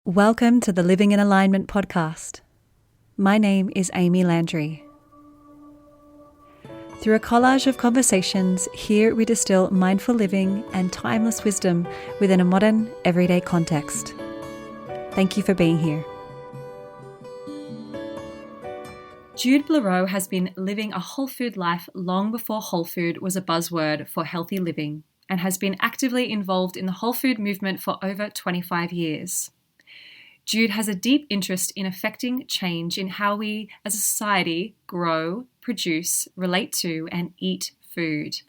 Welcome to the Living in Alignment podcast. My name is Amy Landry. Through a collage of conversations, here we distill mindful living and timeless wisdom within a modern, everyday context. Thank you for being here. Jude Blereau has been living a whole food life long before whole food was a buzzword for healthy living and has been actively involved in the whole food movement for over 25 years. Jude has a deep interest in affecting change in how we as a society grow, produce, relate to, and eat food.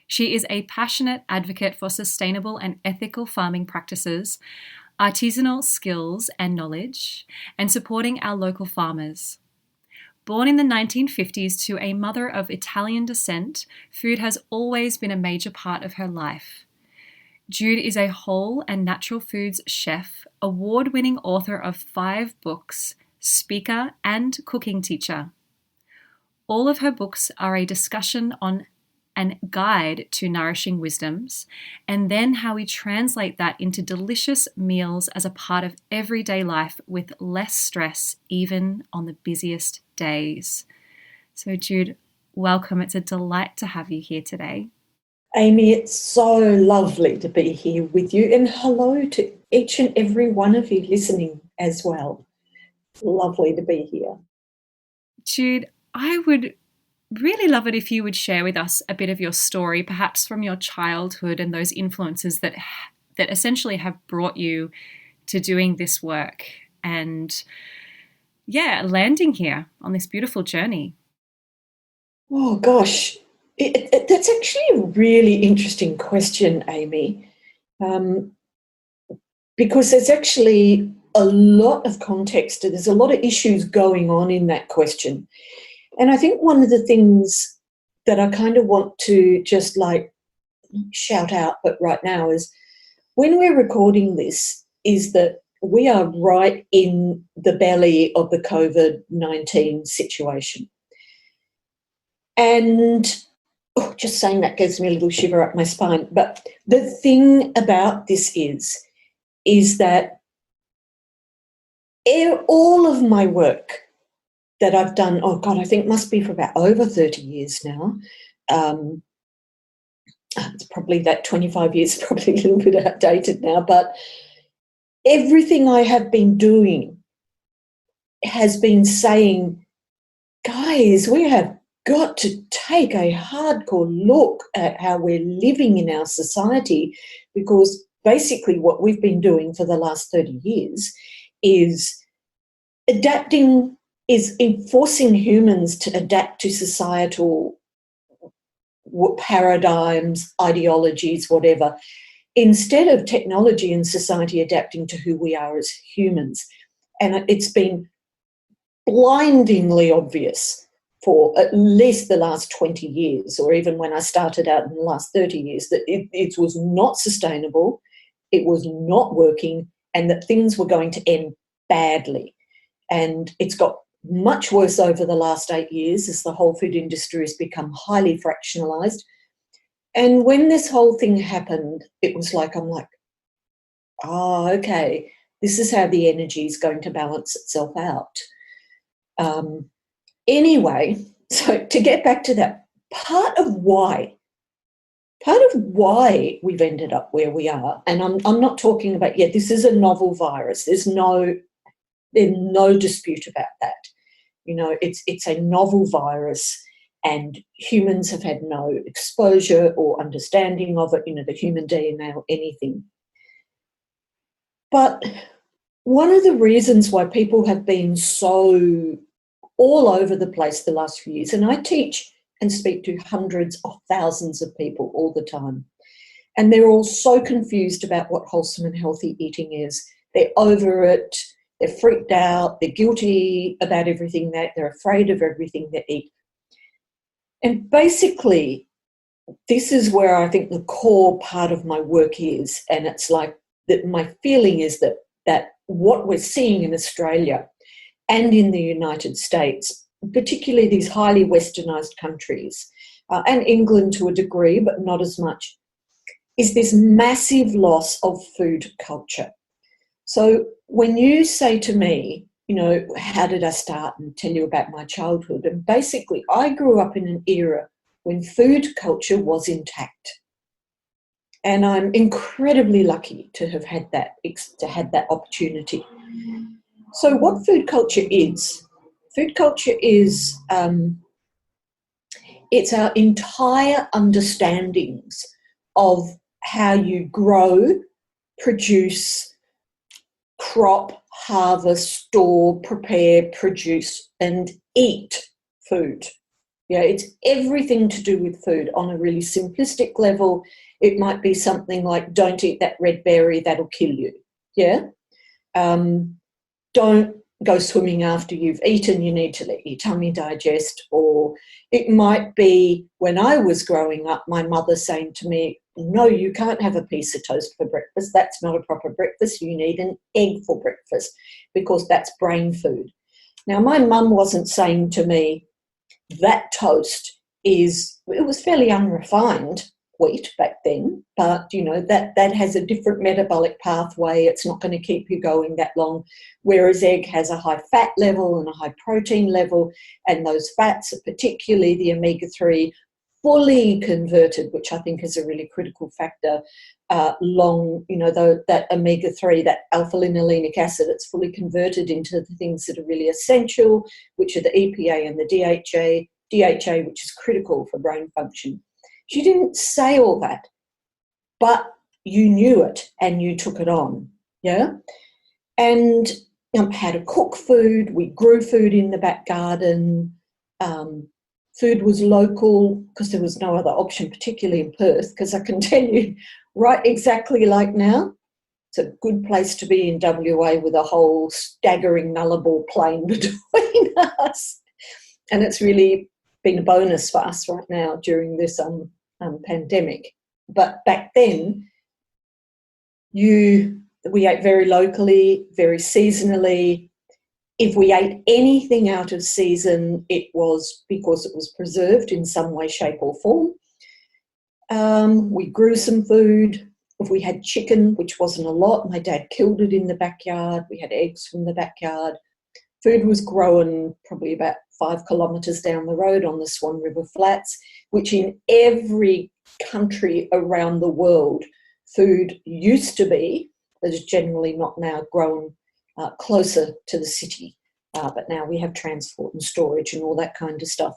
She is a passionate advocate for sustainable and ethical farming practices, artisanal skills and knowledge, and supporting our local farmers. Born in the 1950s to a mother of Italian descent, food has always been a major part of her life. Jude is a whole and natural foods chef, award-winning author of 5 books, speaker, and cooking teacher. All of her books are a discussion on and guide to nourishing wisdoms, and then how we translate that into delicious meals as a part of everyday life with less stress, even on the busiest days. So Jude, welcome. It's a delight to have you here today. Amy, it's so lovely to be here with you, and hello to each and every one of you listening as well. Lovely to be here. Jude, I would really love it if you would share with us a bit of your story, perhaps from your childhood and those influences that essentially have brought you to doing this work and, landing here on this beautiful journey. Oh, gosh. That's actually a really interesting question, Amy, because there's actually a lot of context. There's a lot of issues going on in that question. And I think one of the things that I kind of want to just shout out but right now is when we're recording this is that we are right in the belly of the COVID-19 situation. And just saying that gives me a little shiver up my spine. But the thing about this is that all of my work that I've done, I think must be for about over 30 years now. It's probably that 25 years, probably a little bit outdated now, but everything I have been doing has been saying, guys, we have got to take a hardcore look at how we're living in our society, because basically what we've been doing for the last 30 years is enforcing humans to adapt to societal paradigms, ideologies, whatever, instead of technology and society adapting to who we are as humans. And it's been blindingly obvious for at least the last 20 years, or even when I started out in the last 30 years, that it was not sustainable, it was not working, and that things were going to end badly. And it's got much worse over the last 8 years as the whole food industry has become highly fractionalised. And when this whole thing happened, it was okay, this is how the energy is going to balance itself out. Anyway, so to get back to that, part of why we've ended up where we are, and I'm not talking about, this is a novel virus. There's no dispute about that. It's a novel virus, and humans have had no exposure or understanding of it, the human DNA or anything. But one of the reasons why people have been so all over the place the last few years, and I teach and speak to hundreds of thousands of people all the time, and they're all so confused about what wholesome and healthy eating is. They're over it, they're freaked out, they're guilty about everything, they're afraid of everything they eat. And basically, this is where I think the core part of my work is, and it's like that my feeling is that what we're seeing in Australia and in the United States, particularly these highly westernised countries, and England to a degree, but not as much, is this massive loss of food culture. So when you say to me, how did I start, and tell you about my childhood, and basically I grew up in an era when food culture was intact. And I'm incredibly lucky to have had that opportunity. So what food culture is? Food culture is it's our entire understandings of how you grow, produce, crop, harvest, store, prepare, produce, and eat food. Yeah, it's everything to do with food on a really simplistic level. It might be something like, don't eat that red berry, that'll kill you. Yeah. Don't go swimming after you've eaten, you need to let your tummy digest. Or it might be, when I was growing up, my mother saying to me, no, you can't have a piece of toast for breakfast. That's not a proper breakfast. You need an egg for breakfast because that's brain food. Now, my mum wasn't saying to me, that toast it was fairly unrefined wheat back then, but, that has a different metabolic pathway. It's not going to keep you going that long, whereas egg has a high fat level and a high protein level, and those fats, particularly the omega-3, fully converted, which I think is a really critical factor, that omega-3, that alpha-linolenic acid, it's fully converted into the things that are really essential, which are the EPA and the DHA, which is critical for brain function. She didn't say all that, but you knew it and you took it on, yeah? And how to cook food. We grew food in the back garden. Food was local because there was no other option, particularly in Perth, because I can tell you, right exactly like now, it's a good place to be in WA with a whole staggering Nullarbor plain between us. And it's really been a bonus for us right now during this pandemic. But back then, we ate very locally, very seasonally. If we ate anything out of season, it was because it was preserved in some way, shape or form. We grew some food. If we had chicken, which wasn't a lot, my dad killed it in the backyard. We had eggs from the backyard. Food was grown probably about 5 kilometres down the road on the Swan River Flats, which in every country around the world, food used to be, but is generally not now, grown closer to the city. But now we have transport and storage and all that kind of stuff.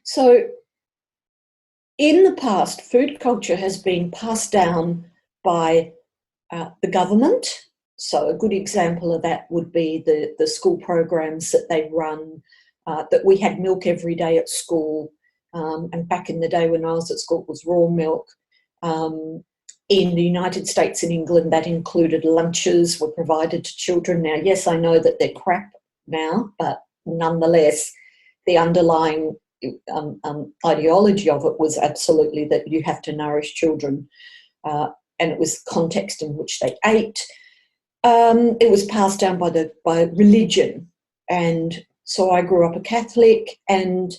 So in the past, food culture has been passed down by the government. So a good example of that would be the school programs that they run, that we had milk every day at school. And back in the day when I was at school, it was raw milk. In the United States and England, that included lunches were provided to children. Now, yes, I know that they're crap now, but nonetheless, the underlying ideology of it was absolutely that you have to nourish children, and it was the context in which they ate. It was passed down by religion, and so I grew up a Catholic, and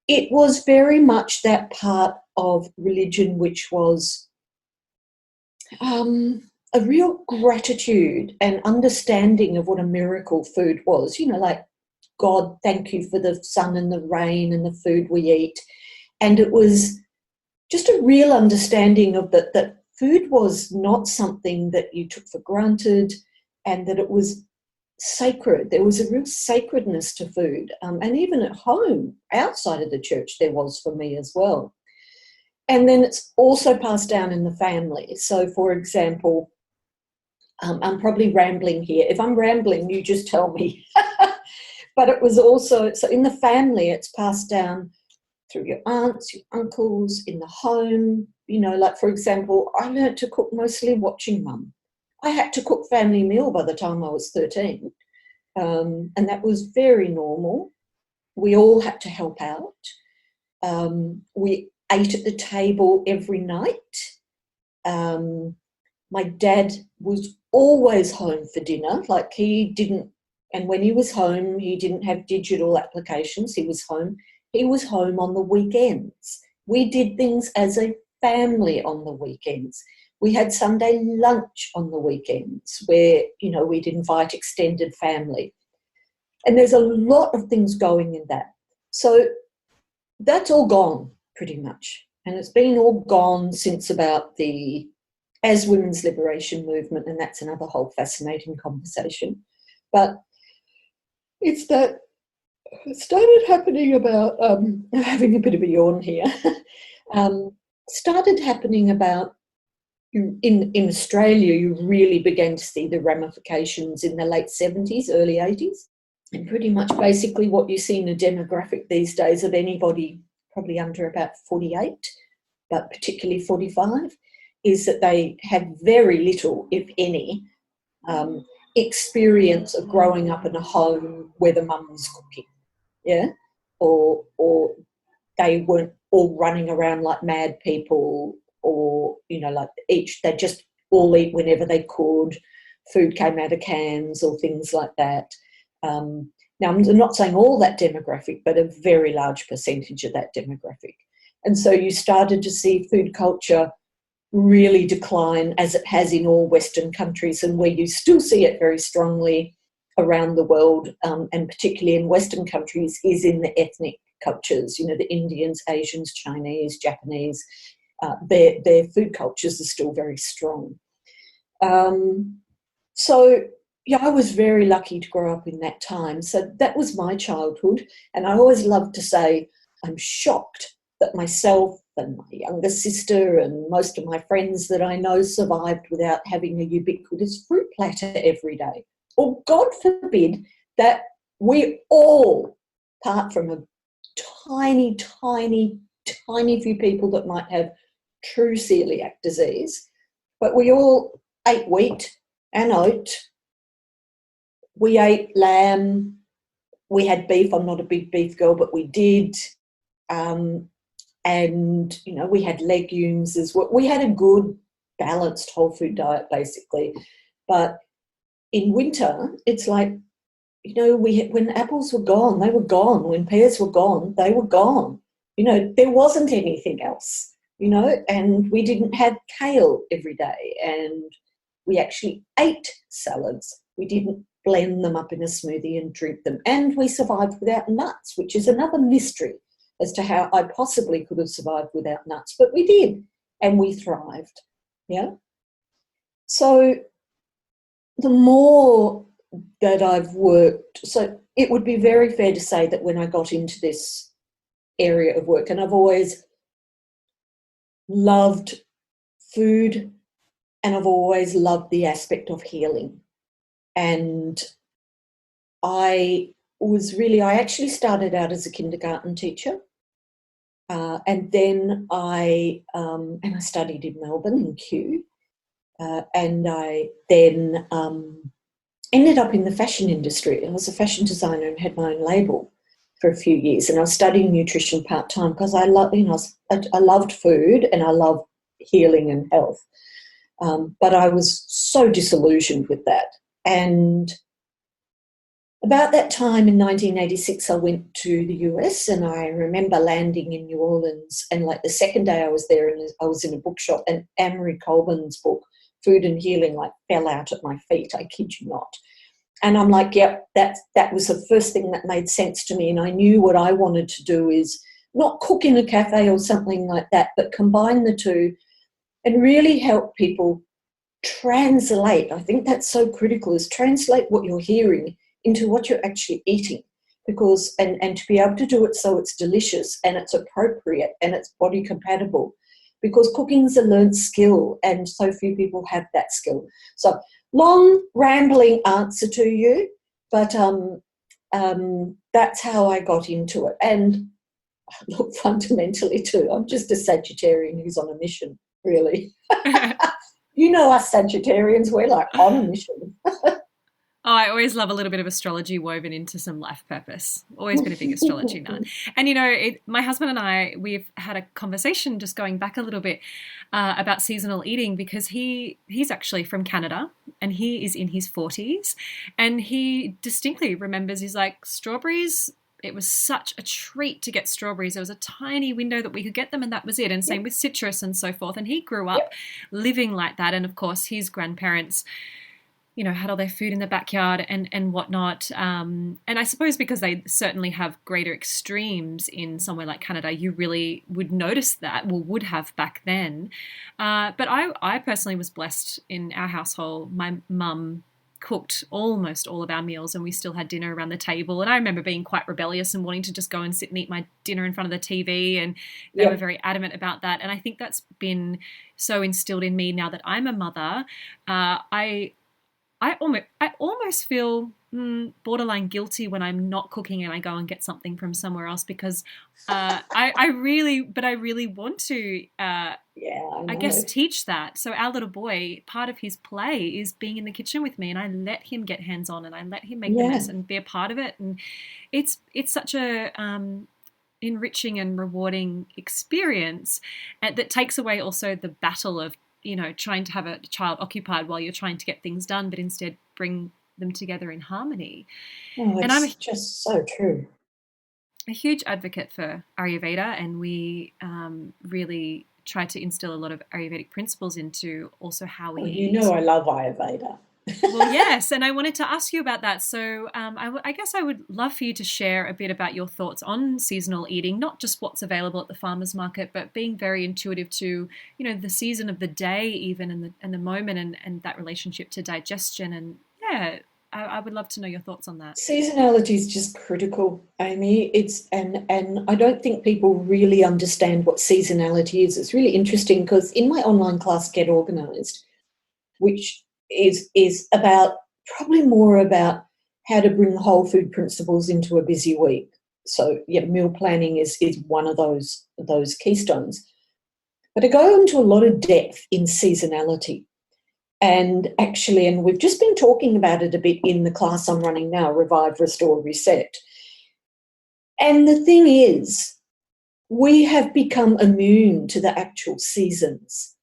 it was very much that part of religion which was a real gratitude and understanding of what a miracle food was. Like, God, thank you for the sun and the rain and the food we eat. And it was just a real understanding of that food was not something that you took for granted, and that it was sacred. There was a real sacredness to food. And even at home, outside of the church, there was for me as well. And then it's also passed down in the family. So, for example, I'm probably rambling here. If I'm rambling, you just tell me. But it was also, so in the family, it's passed down through your aunts, your uncles, in the home. Like, for example, I learnt to cook mostly watching Mum. I had to cook family meal by the time I was 13. And that was very normal. We all had to help out. We ate at the table every night. My dad was always home for dinner. Like, he didn't, and when he was home, he didn't have digital applications. He was home. He was home on the weekends. We did things as a family on the weekends. We had Sunday lunch on the weekends where, we'd invite extended family. And there's a lot of things going in that. So that's all gone pretty much. And it's been all gone since about the as women's liberation movement, and that's another whole fascinating conversation. But it's that it started happening about, I'm having a bit of a yawn here, started happening about, in Australia, you really began to see the ramifications in the late 70s, early 80s. And pretty much basically what you see in a demographic these days of anybody probably under about 48, but particularly 45, is that they have very little, if any, experience of growing up in a home where the mum was cooking, or they weren't all running around like mad people, or like they just all eat whenever they could. Food came out of cans or things like that. Now, I'm not saying all that demographic, but a very large percentage of that demographic. And so you started to see food culture really decline, as it has in all Western countries, and where you still see it very strongly around the world, and particularly in Western countries, is in the ethnic cultures, the Indians, Asians, Chinese, Japanese. Their food cultures are still very strong. So, I was very lucky to grow up in that time. So that was my childhood. And I always love to say I'm shocked that myself and my younger sister and most of my friends that I know survived without having a ubiquitous fruit platter every day. Or God forbid that we all, apart from a tiny, tiny, tiny few people that might have true celiac disease, but we all ate wheat and oat. We ate lamb. We had beef. I'm not a big beef girl, but we did. And, we had legumes as well. We had a good, balanced whole food diet, basically. But in winter, it's like, when apples were gone, they were gone. When pears were gone, they were gone. There wasn't anything else, and we didn't have kale every day. And we actually ate salads. We didn't blend them up in a smoothie and drink them. And we survived without nuts, which is another mystery as to how I possibly could have survived without nuts. But we did, and we thrived, So the more that I've worked, so it would be very fair to say that when I got into this area of work, and I've always loved food, and I've always loved the aspect of healing. And I actually started out as a kindergarten teacher, and then I studied in Melbourne in Kew, and I then ended up in the fashion industry. I was a fashion designer and had my own label for a few years, and I was studying nutrition part-time because I loved food and I loved healing and health. But I was so disillusioned with that. And about that time in 1986, I went to the US, and I remember landing in New Orleans, and like the second day I was there, and I was in a bookshop, and Amory Colburn's book, Food and Healing, fell out at my feet. I kid you not. And I'm like, yep, that was the first thing that made sense to me. And I knew what I wanted to do is not cook in a cafe or something like that, but combine the two and really help people translate. I think that's so critical, is translate what you're hearing into what you're actually eating, because and to be able to do it so it's delicious and it's appropriate and it's body compatible, because cooking's a learned skill and so few people have that skill. So long rambling answer to you, but that's how I got into it. And look, fundamentally too, I'm just a Sagittarian who's on a mission, really. Us Sagittarians, we're like on a mission. I always love a little bit of astrology woven into some life purpose. Always been a big astrology nut. And, my husband and I, we've had a conversation just going back a little bit about seasonal eating, because he's actually from Canada and he is in his 40s, and he distinctly remembers, he's like, strawberries it was such a treat to get strawberries. There was a tiny window that we could get them, and that was it. And same with citrus and so forth. And he grew up living like that. And of course, his grandparents, had all their food in the backyard and whatnot. And I suppose because they certainly have greater extremes in somewhere like Canada, you really would notice that, would have back then. But I personally was blessed in our household. My mum cooked almost all of our meals, and we still had dinner around the table. And I remember being quite rebellious and wanting to just go and sit and eat my dinner in front of the TV, and they were very adamant about that. And I think that's been so instilled in me now that I'm a mother. I almost feel borderline guilty when I'm not cooking and I go and get something from somewhere else, because I really want to I guess teach that. So our little boy, part of his play is being in the kitchen with me, and I let him get hands on and I let him make the mess and be a part of it. And it's such a enriching and rewarding experience, and that takes away also the battle of trying to have a child occupied while you're trying to get things done, but instead bring them together in harmony. And I'm just so true. A huge advocate for Ayurveda, and we really try to instill a lot of Ayurvedic principles into also how we eat. I love Ayurveda. Well, yes, and I wanted to ask you about that. So I guess I would love for you to share a bit about your thoughts on seasonal eating, not just what's available at the farmer's market, but being very intuitive to, the season of the day even, and the moment, and that relationship to digestion. And I would love to know your thoughts on that. Seasonality is just critical, Amy. And I don't think people really understand what seasonality is. It's really interesting because in my online class, Get Organised, which is about probably more about how to bring whole food principles into a busy week. So meal planning is one of those keystones. But I go into a lot of depth in seasonality. And we've just been talking about it a bit in the class I'm running now, Revive, Restore, Reset. And the thing is, we have become immune to the actual seasons.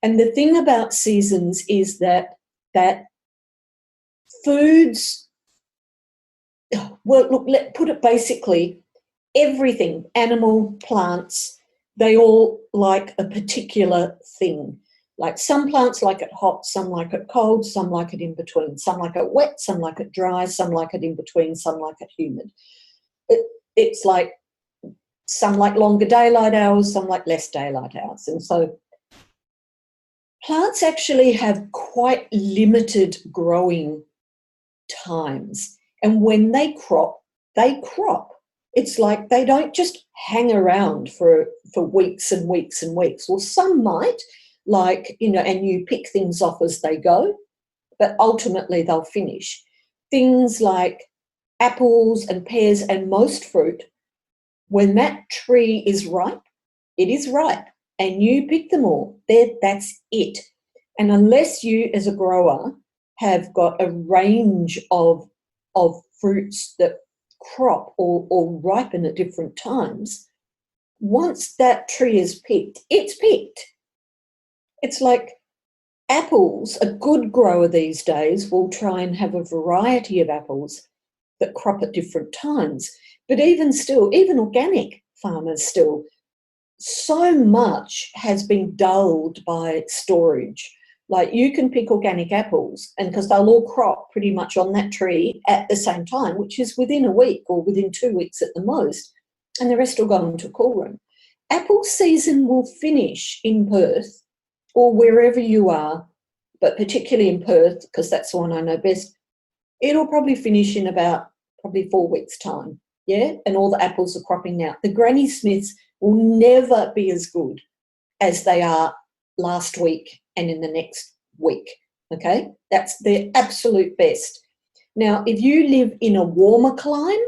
And the thing about seasons is that foods, let's put it basically, everything, animal, plants, they all like a particular thing. Like some plants like it hot, some like it cold, some like it in between. Some like it wet, some like it dry, some like it in between, some like it humid. It's like some like longer daylight hours, some like less daylight hours. And so plants actually have quite limited growing times. And when they crop, they crop. It's like they don't just hang around for weeks and weeks and weeks. Well, some might, and you pick things off as they go, but ultimately they'll finish. Things like apples and pears and most fruit, when that tree is ripe, it is ripe, and you pick them all. That's it. And unless you, as a grower, have got a range of fruits that crop or ripen at different times, once that tree is picked, it's picked. It's like apples, a good grower these days will try and have a variety of apples that crop at different times. But even still, even organic farmers still, so much has been dulled by storage. Like you can pick organic apples, and because they'll all crop pretty much on that tree at the same time, which is within a week or within 2 weeks at the most, and the rest will go into a cool room. Apple season will finish in Perth or wherever you are, but particularly in Perth, because that's the one I know best, it'll probably finish in about 4 weeks' time, and all the apples are cropping now. The Granny Smiths will never be as good as they are last week and in the next week, okay? That's the absolute best. Now, if you live in a warmer climate,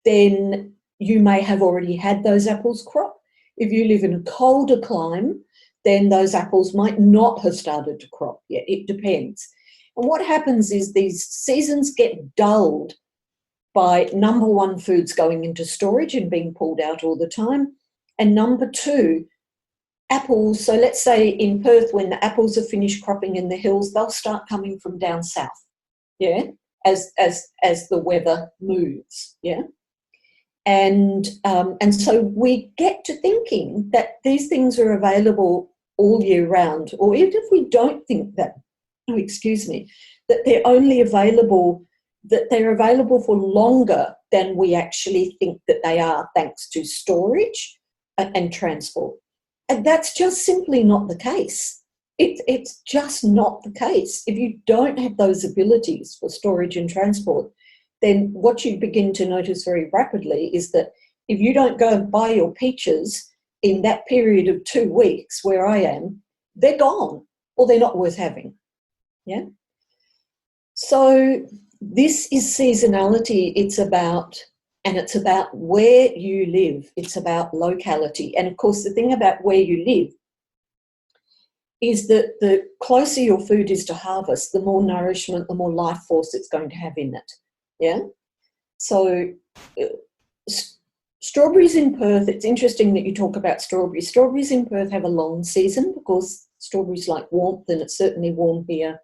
then you may have already had those apples crop. If you live in a colder climate, then those apples might not have started to crop yet. It depends. And what happens is these seasons get dulled by, number one, foods going into storage and being pulled out all the time, and number two, apples. So let's say in Perth, when the apples are finished cropping in the hills, they'll start coming from down south, as the weather moves, And so we get to thinking that these things are available all year round, or even if we don't think that, that they're only available, that they're available for longer than we actually think that they are, thanks to storage and transport. And that's just simply not the case. It's just not the case. If you don't have those abilities for storage and transport, then what you begin to notice very rapidly is that if you don't go and buy your peaches in that period of 2 weeks where I am, they're gone or they're not worth having. Yeah. So this is seasonality. It's about where you live. It's about locality. And of course, the thing about where you live is that the closer your food is to harvest, the more nourishment, the more life force it's going to have in it. Yeah. So strawberries in Perth, it's interesting that you talk about strawberries. Strawberries in Perth have a long season because strawberries like warmth, and it's certainly warm here.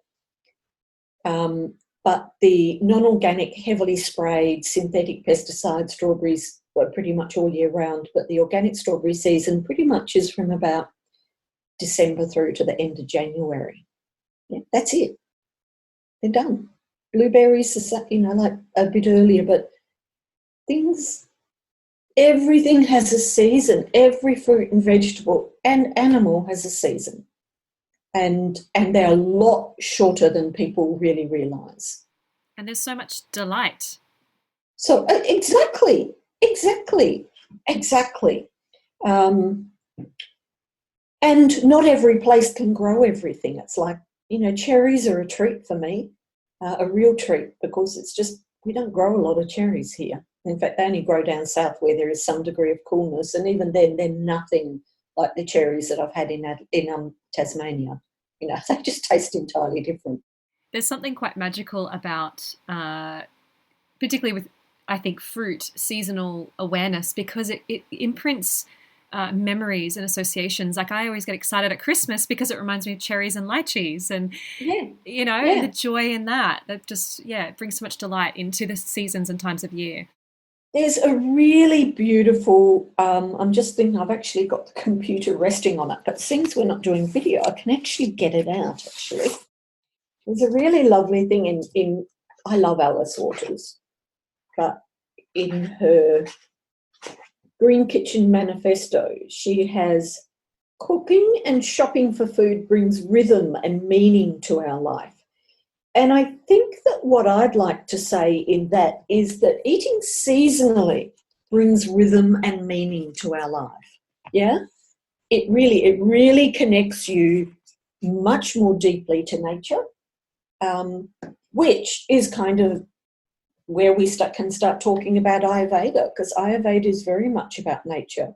But the non-organic, heavily sprayed, synthetic pesticide strawberries are pretty much all year round. But the organic strawberry season pretty much is from about December through to the end of January. Yeah, that's it. They're done. Blueberries, like a bit earlier, but everything has a season. Every fruit and vegetable and animal has a season. And they're a lot shorter than people really realise. And there's so much delight. So exactly. And not every place can grow everything. It's like, cherries are a treat for me, a real treat, because it's just, we don't grow a lot of cherries here. In fact, they only grow down south where there is some degree of coolness, and even then they're nothing like the cherries that I've had in Tasmania. They just taste entirely different. There's something quite magical about, particularly with, I think, fruit, seasonal awareness, because it imprints memories and associations. Like, I always get excited at Christmas because it reminds me of cherries and lychees, and the joy in that just it brings so much delight into the seasons and times of year. There's a really beautiful, I'm just thinking, I've actually got the computer resting on it, but since we're not doing video, I can actually get it out, actually. There's a really lovely thing in I love Alice Waters, but in her Green Kitchen Manifesto, she has cooking and shopping for food brings rhythm and meaning to our life. And I think that what I'd like to say in that is that eating seasonally brings rhythm and meaning to our life. Yeah? It really connects you much more deeply to nature, which is kind of where we can start talking about Ayurveda, because Ayurveda is very much about nature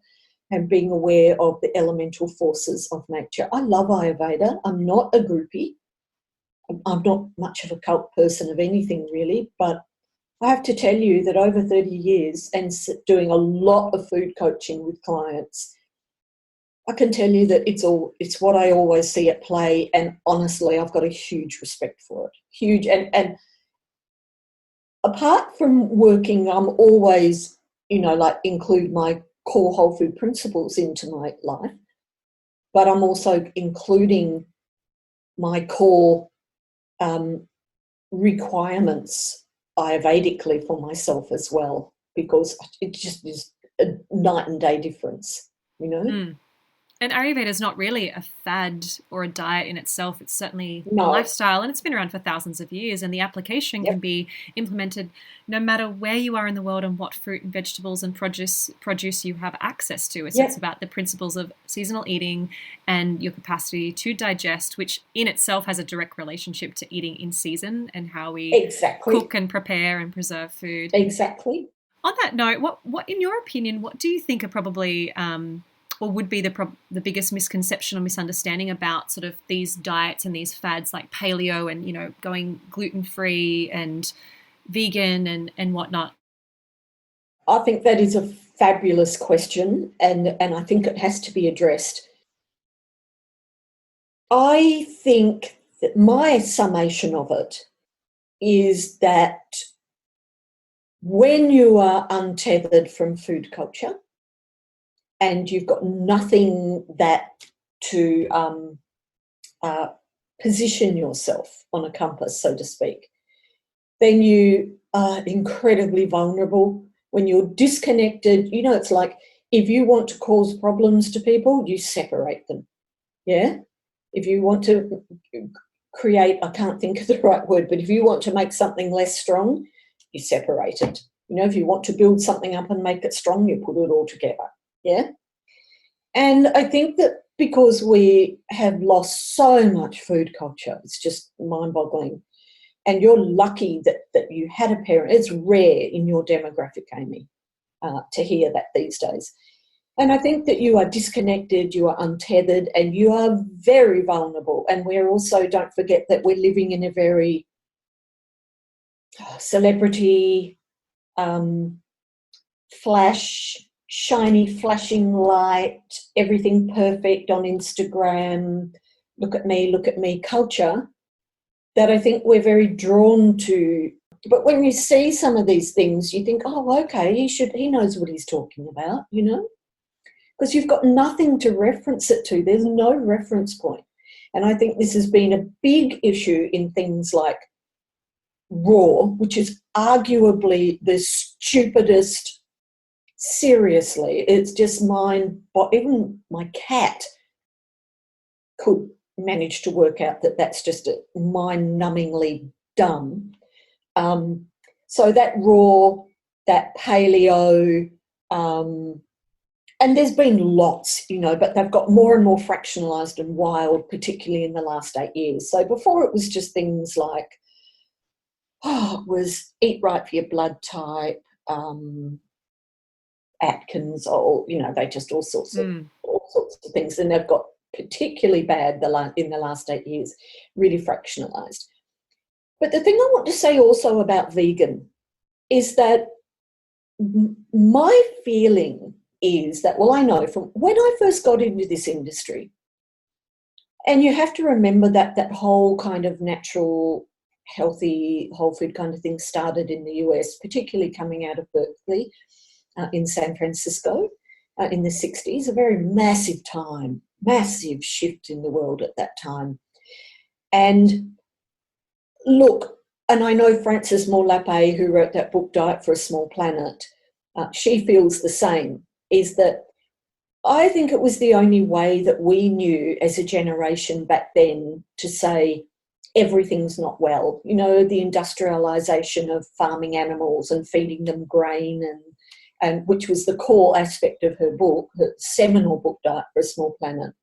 and being aware of the elemental forces of nature. I love Ayurveda. I'm not a groupie. I'm not much of a cult person of anything really, but I have to tell you that over 30 years and doing a lot of food coaching with clients, I can tell you that it's what I always see at play, and honestly, I've got a huge respect for it. Huge. And apart from working, I'm always, include my core whole food principles into my life, but I'm also including my core requirements Ayurvedically for myself as well, because it just is a night and day difference, And Ayurveda is not really a fad or a diet in itself. It's certainly a No. lifestyle, and it's been around for thousands of years, and the application can be implemented no matter where you are in the world and what fruit and vegetables and produce you have access to. It's about the principles of seasonal eating and your capacity to digest, which in itself has a direct relationship to eating in season and how we cook and prepare and preserve food. Exactly. On that note, what in your opinion, what do you think are probably or would be the biggest misconception or misunderstanding about sort of these diets and these fads like paleo and, going gluten-free and vegan and whatnot? I think that is a fabulous question, and I think it has to be addressed. I think that my summation of it is that when you are untethered from food culture and you've got nothing that to position yourself on a compass, so to speak, then you are incredibly vulnerable. When you're disconnected, it's like if you want to cause problems to people, you separate them. Yeah? If you want to create, I can't think of the right word, but if you want to make something less strong, you separate it. If you want to build something up and make it strong, you put it all together. Yeah? And I think that because we have lost so much food culture, it's just mind-boggling. And you're lucky that you had a parent. It's rare in your demographic, Amy, to hear that these days. And I think that you are disconnected, you are untethered, and you are very vulnerable. And we're also, don't forget that we're living in a very celebrity, flash, shiny, flashing light, everything perfect on Instagram, look at me culture, that I think we're very drawn to. But when you see some of these things, you think, oh, okay, he knows what he's talking about, because you've got nothing to reference it to. There's no reference point. And I think this has been a big issue in things like raw, which is arguably the stupidest, seriously, it's just even my cat could manage to work out that that's just mind-numbingly dumb. So that raw, that paleo, and there's been lots, but they've got more and more fractionalised and wild, particularly in the last 8 years. So before it was just things like, it was eat right for your blood type, Atkins, or they just all sorts of things, and they've got particularly bad in the last 8 years, really fractionalised. But the thing I want to say also about vegan is that my feeling is that, I know from when I first got into this industry, and you have to remember that whole kind of natural, healthy, whole food kind of thing started in the US, particularly coming out of Berkeley in San Francisco in the 60s, a very massive time, massive shift in the world at that time. And look, and I know Frances Moore-Lappé, who wrote that book, Diet for a Small Planet, she feels the same, is that I think it was the only way that we knew as a generation back then to say everything's not well. The industrialisation of farming animals and feeding them grain, and which was the core aspect of her book, her seminal book, Diet for a Small Planet.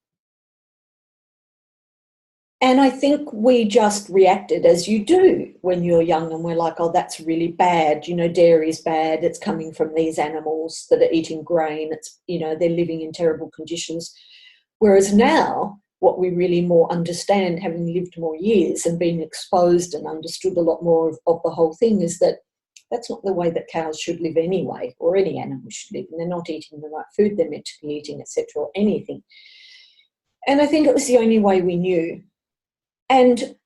And I think we just reacted as you do when you're young, and we're like, oh, that's really bad. Dairy's bad. It's coming from these animals that are eating grain. It's, they're living in terrible conditions. Whereas now, what we really more understand, having lived more years and been exposed and understood a lot more of the whole thing, is that that's not the way that cows should live anyway, or any animal should live. And they're not eating the right food they're meant to be eating, etc., or anything. And I think it was the only way we knew. And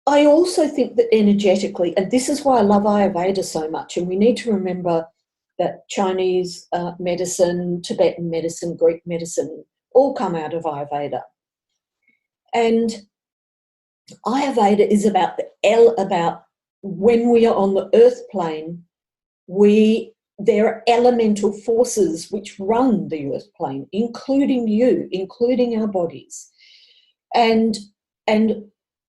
I also think that energetically, and this is why I love Ayurveda so much, and we need to remember that Chinese medicine, Tibetan medicine, Greek medicine, all come out of Ayurveda. And Ayurveda is about about when we are on the earth plane, there are elemental forces which run the earth plane, including you, including our bodies. And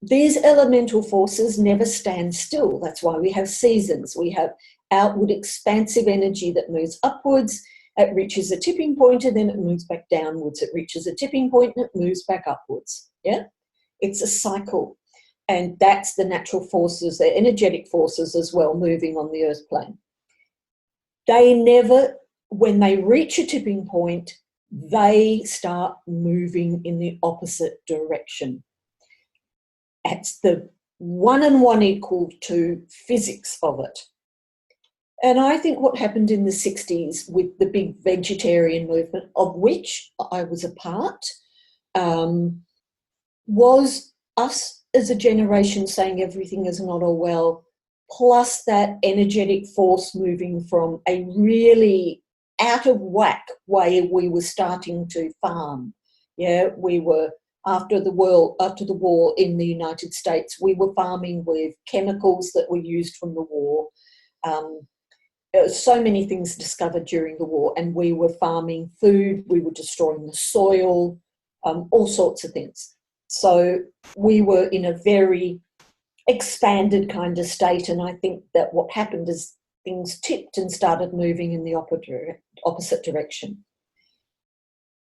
these elemental forces never stand still. That's why we have seasons. We have outward expansive energy that moves upwards. It reaches a tipping point and then it moves back downwards. It reaches a tipping point and it moves back upwards. Yeah? It's a cycle. And that's the natural forces, the energetic forces as well, moving on the earth plane. They never, when they reach a tipping point, they start moving in the opposite direction. It's the 1 and 1 equal to physics of it. And I think what happened in the 60s with the big vegetarian movement, of which I was a part, was us as a generation saying everything is not all well, plus that energetic force moving from a really out of whack way we were starting to farm. Yeah, we were after the war in the United States, we were farming with chemicals that were used from the war. There were so many things discovered during the war, and we were farming food, we were destroying the soil, all sorts of things. So we were in a very expanded kind of state, and I think that what happened is things tipped and started moving in the opposite direction.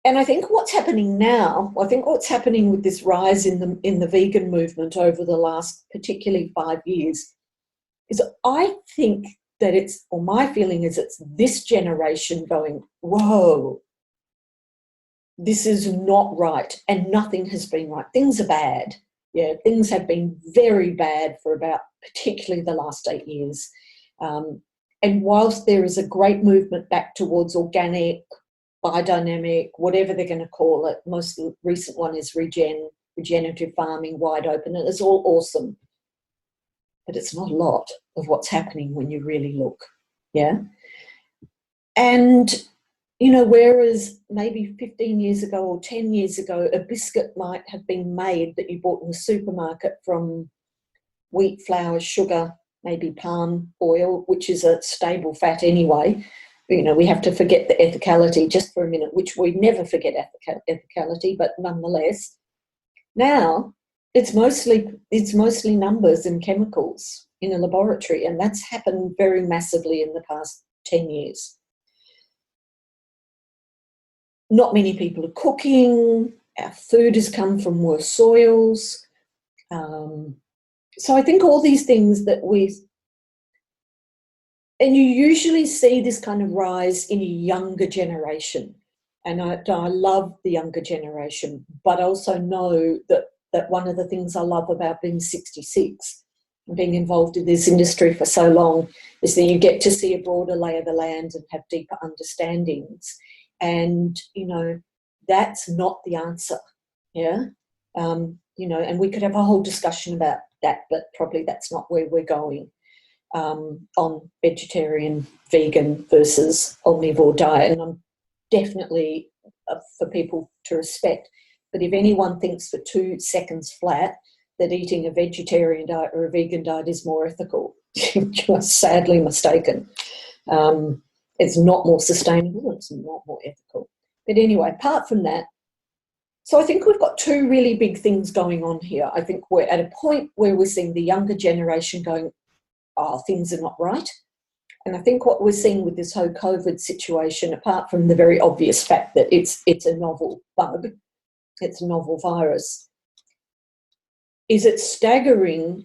And I think what's happening now, what's happening with this rise in the vegan movement over the last particularly 5 years, is I think that my feeling is it's this generation going, whoa, this is not right, and nothing has been right. Things are bad. Yeah, things have been very bad for about particularly the last 8 years. And whilst there is a great movement back towards organic, biodynamic, whatever they're going to call it, most recent one is regenerative farming, wide open, and it's all awesome. But it's not a lot of what's happening when you really look. Yeah. And, whereas maybe 15 years ago or 10 years ago, a biscuit might have been made that you bought in the supermarket from wheat, flour, sugar, maybe palm oil, which is a stable fat anyway. We have to forget the ethicality just for a minute, which we never forget ethicality, but nonetheless, now it's mostly numbers and chemicals in a laboratory, and that's happened very massively in the past 10 years. Not many people are cooking. Our food has come from worse soils. So I think all these things and you usually see this kind of rise in a younger generation. And I love the younger generation, but I also know that one of the things I love about being 66 and being involved in this industry for so long is that you get to see a broader lay of the land and have deeper understandings. And, that's not the answer. Yeah. And we could have a whole discussion about that, but probably that's not where we're going. On vegetarian, vegan versus omnivore diet. And I'm definitely for people to respect. But if anyone thinks for 2 seconds flat that eating a vegetarian diet or a vegan diet is more ethical, you are sadly mistaken. It's not more sustainable, it's not more ethical. But anyway, apart from that, so I think we've got 2 really big things going on here. I think we're at a point where we're seeing the younger generation going, oh, things are not right. And I think what we're seeing with this whole COVID situation, apart from the very obvious fact that it's a novel bug, it's a novel virus, is it's staggering.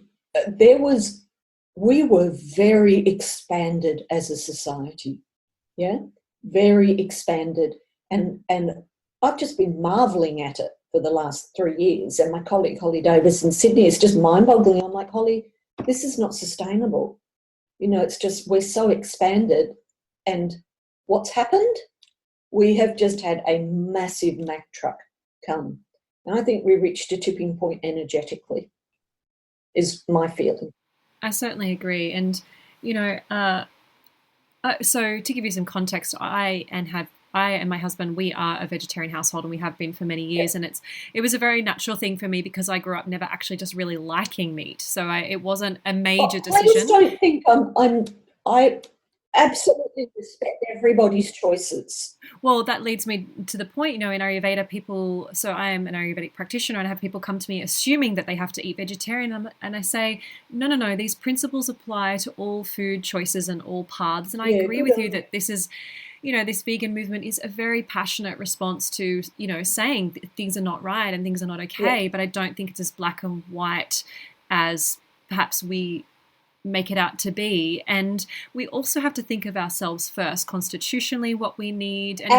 We were very expanded as a society, yeah, very expanded. And I've just been marvelling at it for the last 3 years. And my colleague, Holly Davis in Sydney, is just mind-boggling. I'm like, Holly, this is not sustainable. It's just we're so expanded. And what's happened? We have just had a massive Mack truck come. And I think we reached a tipping point energetically, is my feeling. I certainly agree. And, so to give you some context, I and my husband, we are a vegetarian household, and we have been for many years. And it was a very natural thing for me because I grew up never actually just really liking meat. So it wasn't a major decision. I just don't think I absolutely respect everybody's choices. Well, that leads me to the point, in Ayurveda, so I am an Ayurvedic practitioner, and I have people come to me assuming that they have to eat vegetarian. And I say, no, these principles apply to all food choices and all paths. And I agree with you that this is, this vegan movement is a very passionate response to, saying things are not right and things are not okay. Yeah. But I don't think it's as black and white as perhaps we make it out to be. And we also have to think of ourselves first, constitutionally, what we need. And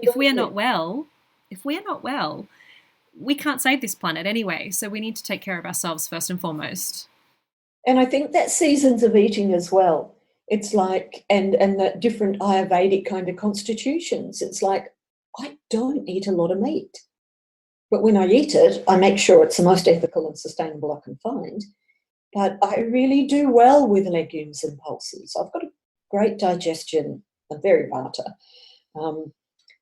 if we are not well, we can't save this planet anyway. So we need to take care of ourselves first and foremost. And I think that's seasons of eating as well. It's like, and the different Ayurvedic kind of constitutions, it's like, I don't eat a lot of meat. But when I eat it, I make sure it's the most ethical and sustainable I can find. but I really do well with legumes and pulses. I've got a great digestion, a very vata.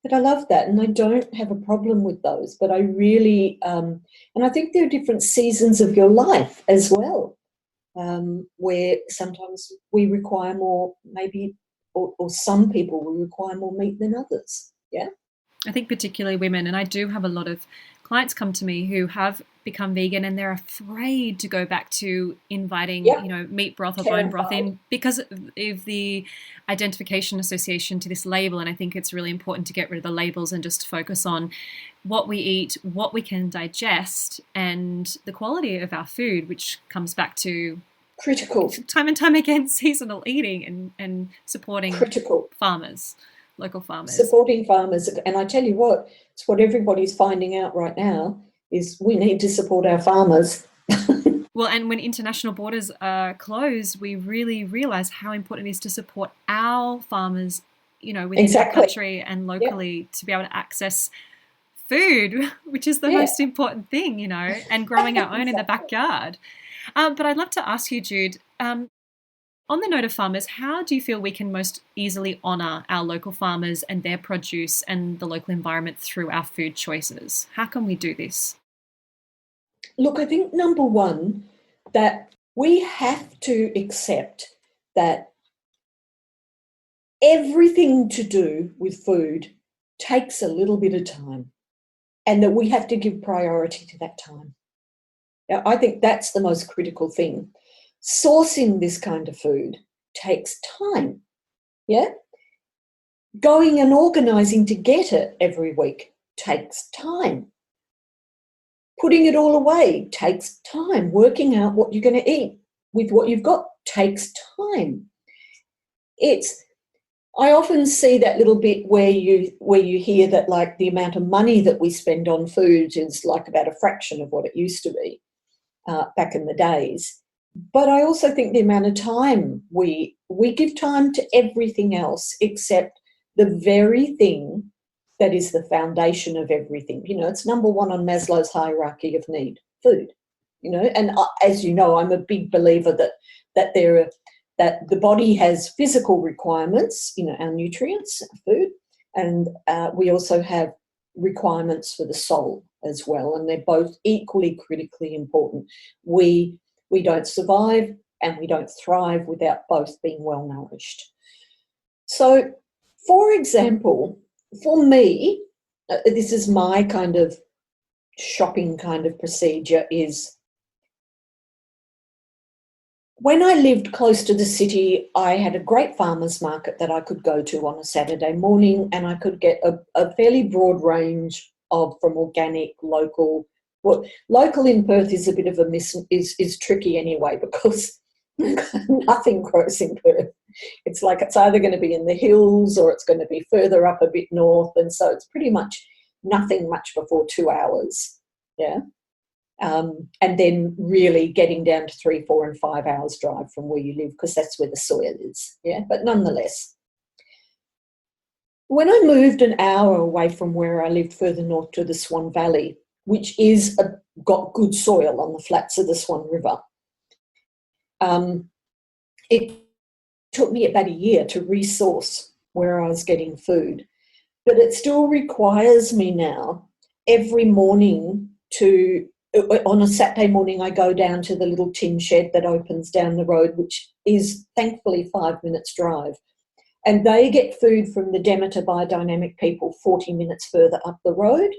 But I love that, and I don't have a problem with those. But I really, and I think there are different seasons of your life as well, where sometimes we require more, maybe, or some people will require more meat than others. Yeah. I think particularly women, and I do have a lot of clients come to me who have become vegan and they're afraid to go back to inviting, Yep. meat broth or bone broth in because of the identification association to this label. And I think it's really important to get rid of the labels and just focus on what we eat, what we can digest, and the quality of our food, which comes back to critical time and time again seasonal eating and supporting farmers. Local farmers. Supporting farmers. And I tell you what, it's what everybody's finding out right now is we need to support our farmers. Well, and when international borders are closed, we really realise how important it is to support our farmers, within our country and locally to be able to access food, which is the most important thing, and growing our own in the backyard. But I'd love to ask you, Jude, on the note of farmers, how do you feel we can most easily honour our local farmers and their produce and the local environment through our food choices? How can we do this? Look, I think number one, that we have to accept that everything to do with food takes a little bit of time and that we have to give priority to that time. Now, I think that's the most critical thing. Sourcing this kind of food takes time, yeah? Going and organising to get it every week takes time. Putting it all away takes time. Working out what you're going to eat with what you've got takes time. I often see that little bit where you hear that, like, the amount of money that we spend on food is like about a fraction of what it used to be back in the days. But I also think the amount of time we give time to everything else except the very thing that is the foundation of everything. It's number one on Maslow's hierarchy of need, food. And as you know, I'm a big believer that the body has physical requirements, our nutrients, food, and we also have requirements for the soul as well, and they're both equally critically important. We don't survive and we don't thrive without both being well nourished. So, for example, for me, this is my kind of shopping kind of procedure is when I lived close to the city, I had a great farmers market that I could go to on a Saturday morning, and I could get a fairly broad range from organic, local. Well, local in Perth is a bit of a is tricky anyway because nothing grows in Perth. It's like it's either going to be in the hills or it's going to be further up a bit north, and so it's pretty much nothing much before 2 hours, yeah. And then really getting down to 3, 4 and 5 hours drive from where you live because that's where the soil is, yeah. But nonetheless, when I moved an hour away from where I lived further north to the Swan Valley, which is got good soil on the flats of the Swan River, it took me about a year to resource where I was getting food. But it still requires me now every morning on a Saturday morning, I go down to the little tin shed that opens down the road, which is thankfully 5 minutes drive. And they get food from the Demeter Biodynamic people 40 minutes further up the road.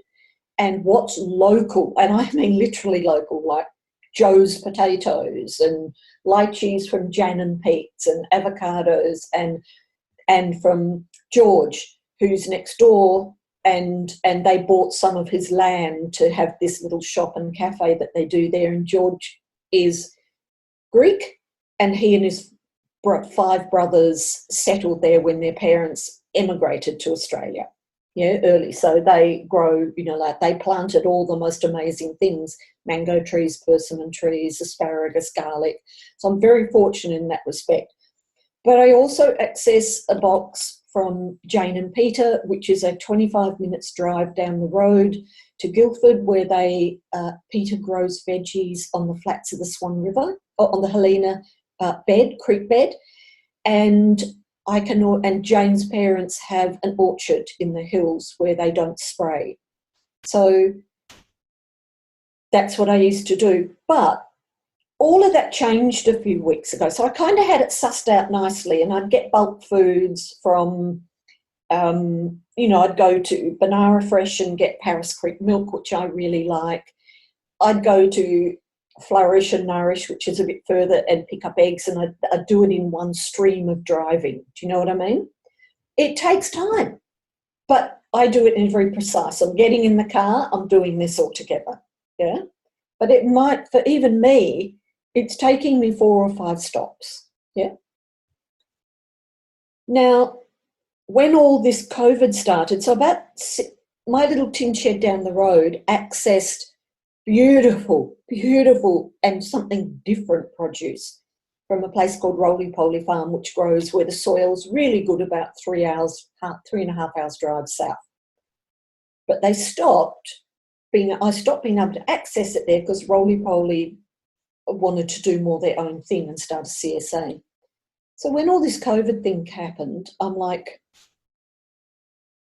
And what's local, and I mean literally local, like Joe's potatoes and lychees from Jan and Pete's and avocados and from George, who's next door, and they bought some of his land to have this little shop and cafe that they do there. And George is Greek, and he and his 5 brothers settled there when their parents emigrated to Australia, early. So they grow, like they planted all the most amazing things, mango trees, persimmon trees, asparagus, garlic. So I'm very fortunate in that respect. But I also access a box from Jane and Peter, which is a 25 minutes drive down the road to Guildford, where Peter grows veggies on the flats of the Swan River. on the Helena creek bed, and and Jane's parents have an orchard in the hills where they don't spray. So that's what I used to do. But all of that changed a few weeks ago. So I kind of had it sussed out nicely, and I'd get bulk foods from, I'd go to Banara Fresh and get Paris Creek milk, which I really like. I'd go to Flourish and Nourish, which is a bit further, and pick up eggs, and I'd do it in one stream of driving. Do you know what I mean? It takes time, but I do it in very precise. I'm getting in the car, I'm doing this all together, yeah? But it might, for even me, it's taking me 4 or 5 stops, yeah? Now, when all this COVID started, so my little tin shed down the road accessed beautiful and something different produce from a place called Roly Poly Farm, which grows where the soil's really good, about 3.5 hours drive south. But I stopped being able to access it there because Roly Poly wanted to do more their own thing and start a CSA. So when all this COVID thing happened, I'm like,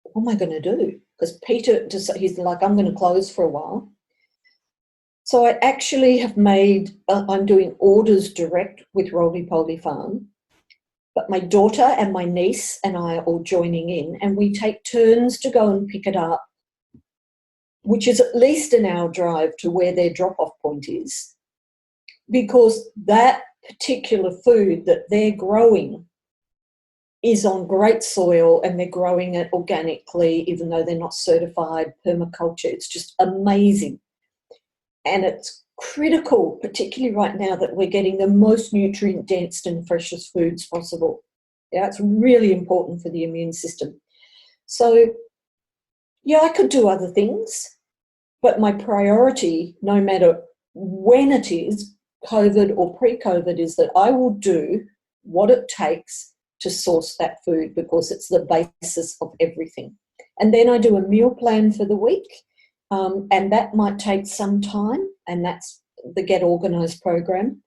what am I going to do? Because Peter, he's like, I'm going to close for a while. So I actually have I'm doing orders direct with Roly Poly Farm, but my daughter and my niece and I are all joining in, and we take turns to go and pick it up, which is at least an hour drive to where their drop-off point is, because that particular food that they're growing is on great soil, and they're growing it organically, even though they're not certified permaculture. It's just amazing. And it's critical, particularly right now, that we're getting the most nutrient-dense and freshest foods possible. Yeah, it's really important for the immune system. So, yeah, I could do other things, but my priority, no matter when it is, COVID or pre-COVID, is that I will do what it takes to source that food, because it's the basis of everything. And then I do a meal plan for the week. And that might take some time, and that's the Get Organised program.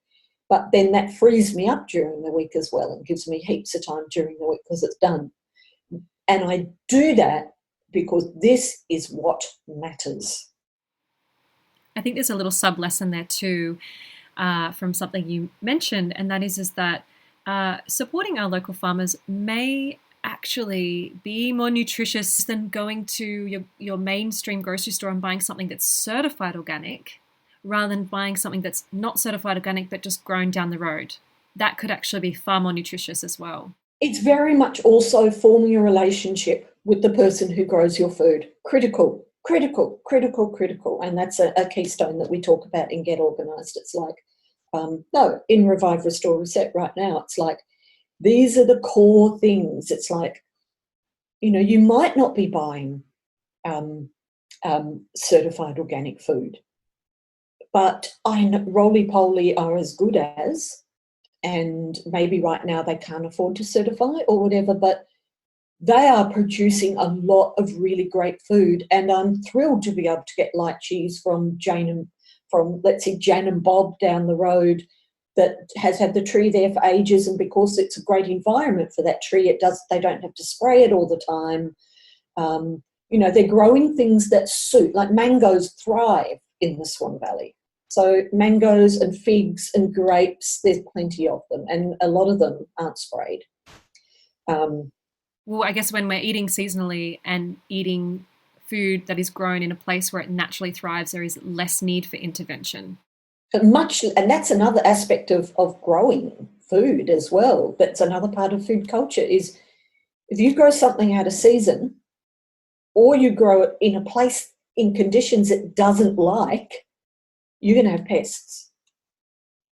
But then that frees me up during the week as well and gives me heaps of time during the week because it's done. And I do that because this is what matters. I think there's a little sub-lesson there too from something you mentioned, and that is that supporting our local farmers may actually be more nutritious than going to your mainstream grocery store and buying something that's certified organic rather than buying something that's not certified organic but just grown down the road. That could actually be far more nutritious as well. It's very much also forming a relationship with the person who grows your food. Critical. And that's a keystone that we talk about in Get Organised. It's like, in Revive, Restore, Reset right now, it's like, these are the core things. It's like, you might not be buying certified organic food, but I know Roly Poly are as good as, and maybe right now they can't afford to certify or whatever, but they are producing a lot of really great food, and I'm thrilled to be able to get light cheese from Jan and Bob down the road, that has had the tree there for ages, and because it's a great environment for that tree, they don't have to spray it all the time. They're growing things that suit, like mangoes thrive in the Swan Valley. So mangoes and figs and grapes, there's plenty of them, and a lot of them aren't sprayed. Well, I guess when we're eating seasonally and eating food that is grown in a place where it naturally thrives, there is less need for intervention. And that's another aspect of growing food as well. That's another part of food culture, is if you grow something out of season, or you grow it in a place in conditions it doesn't like, you're going to have pests.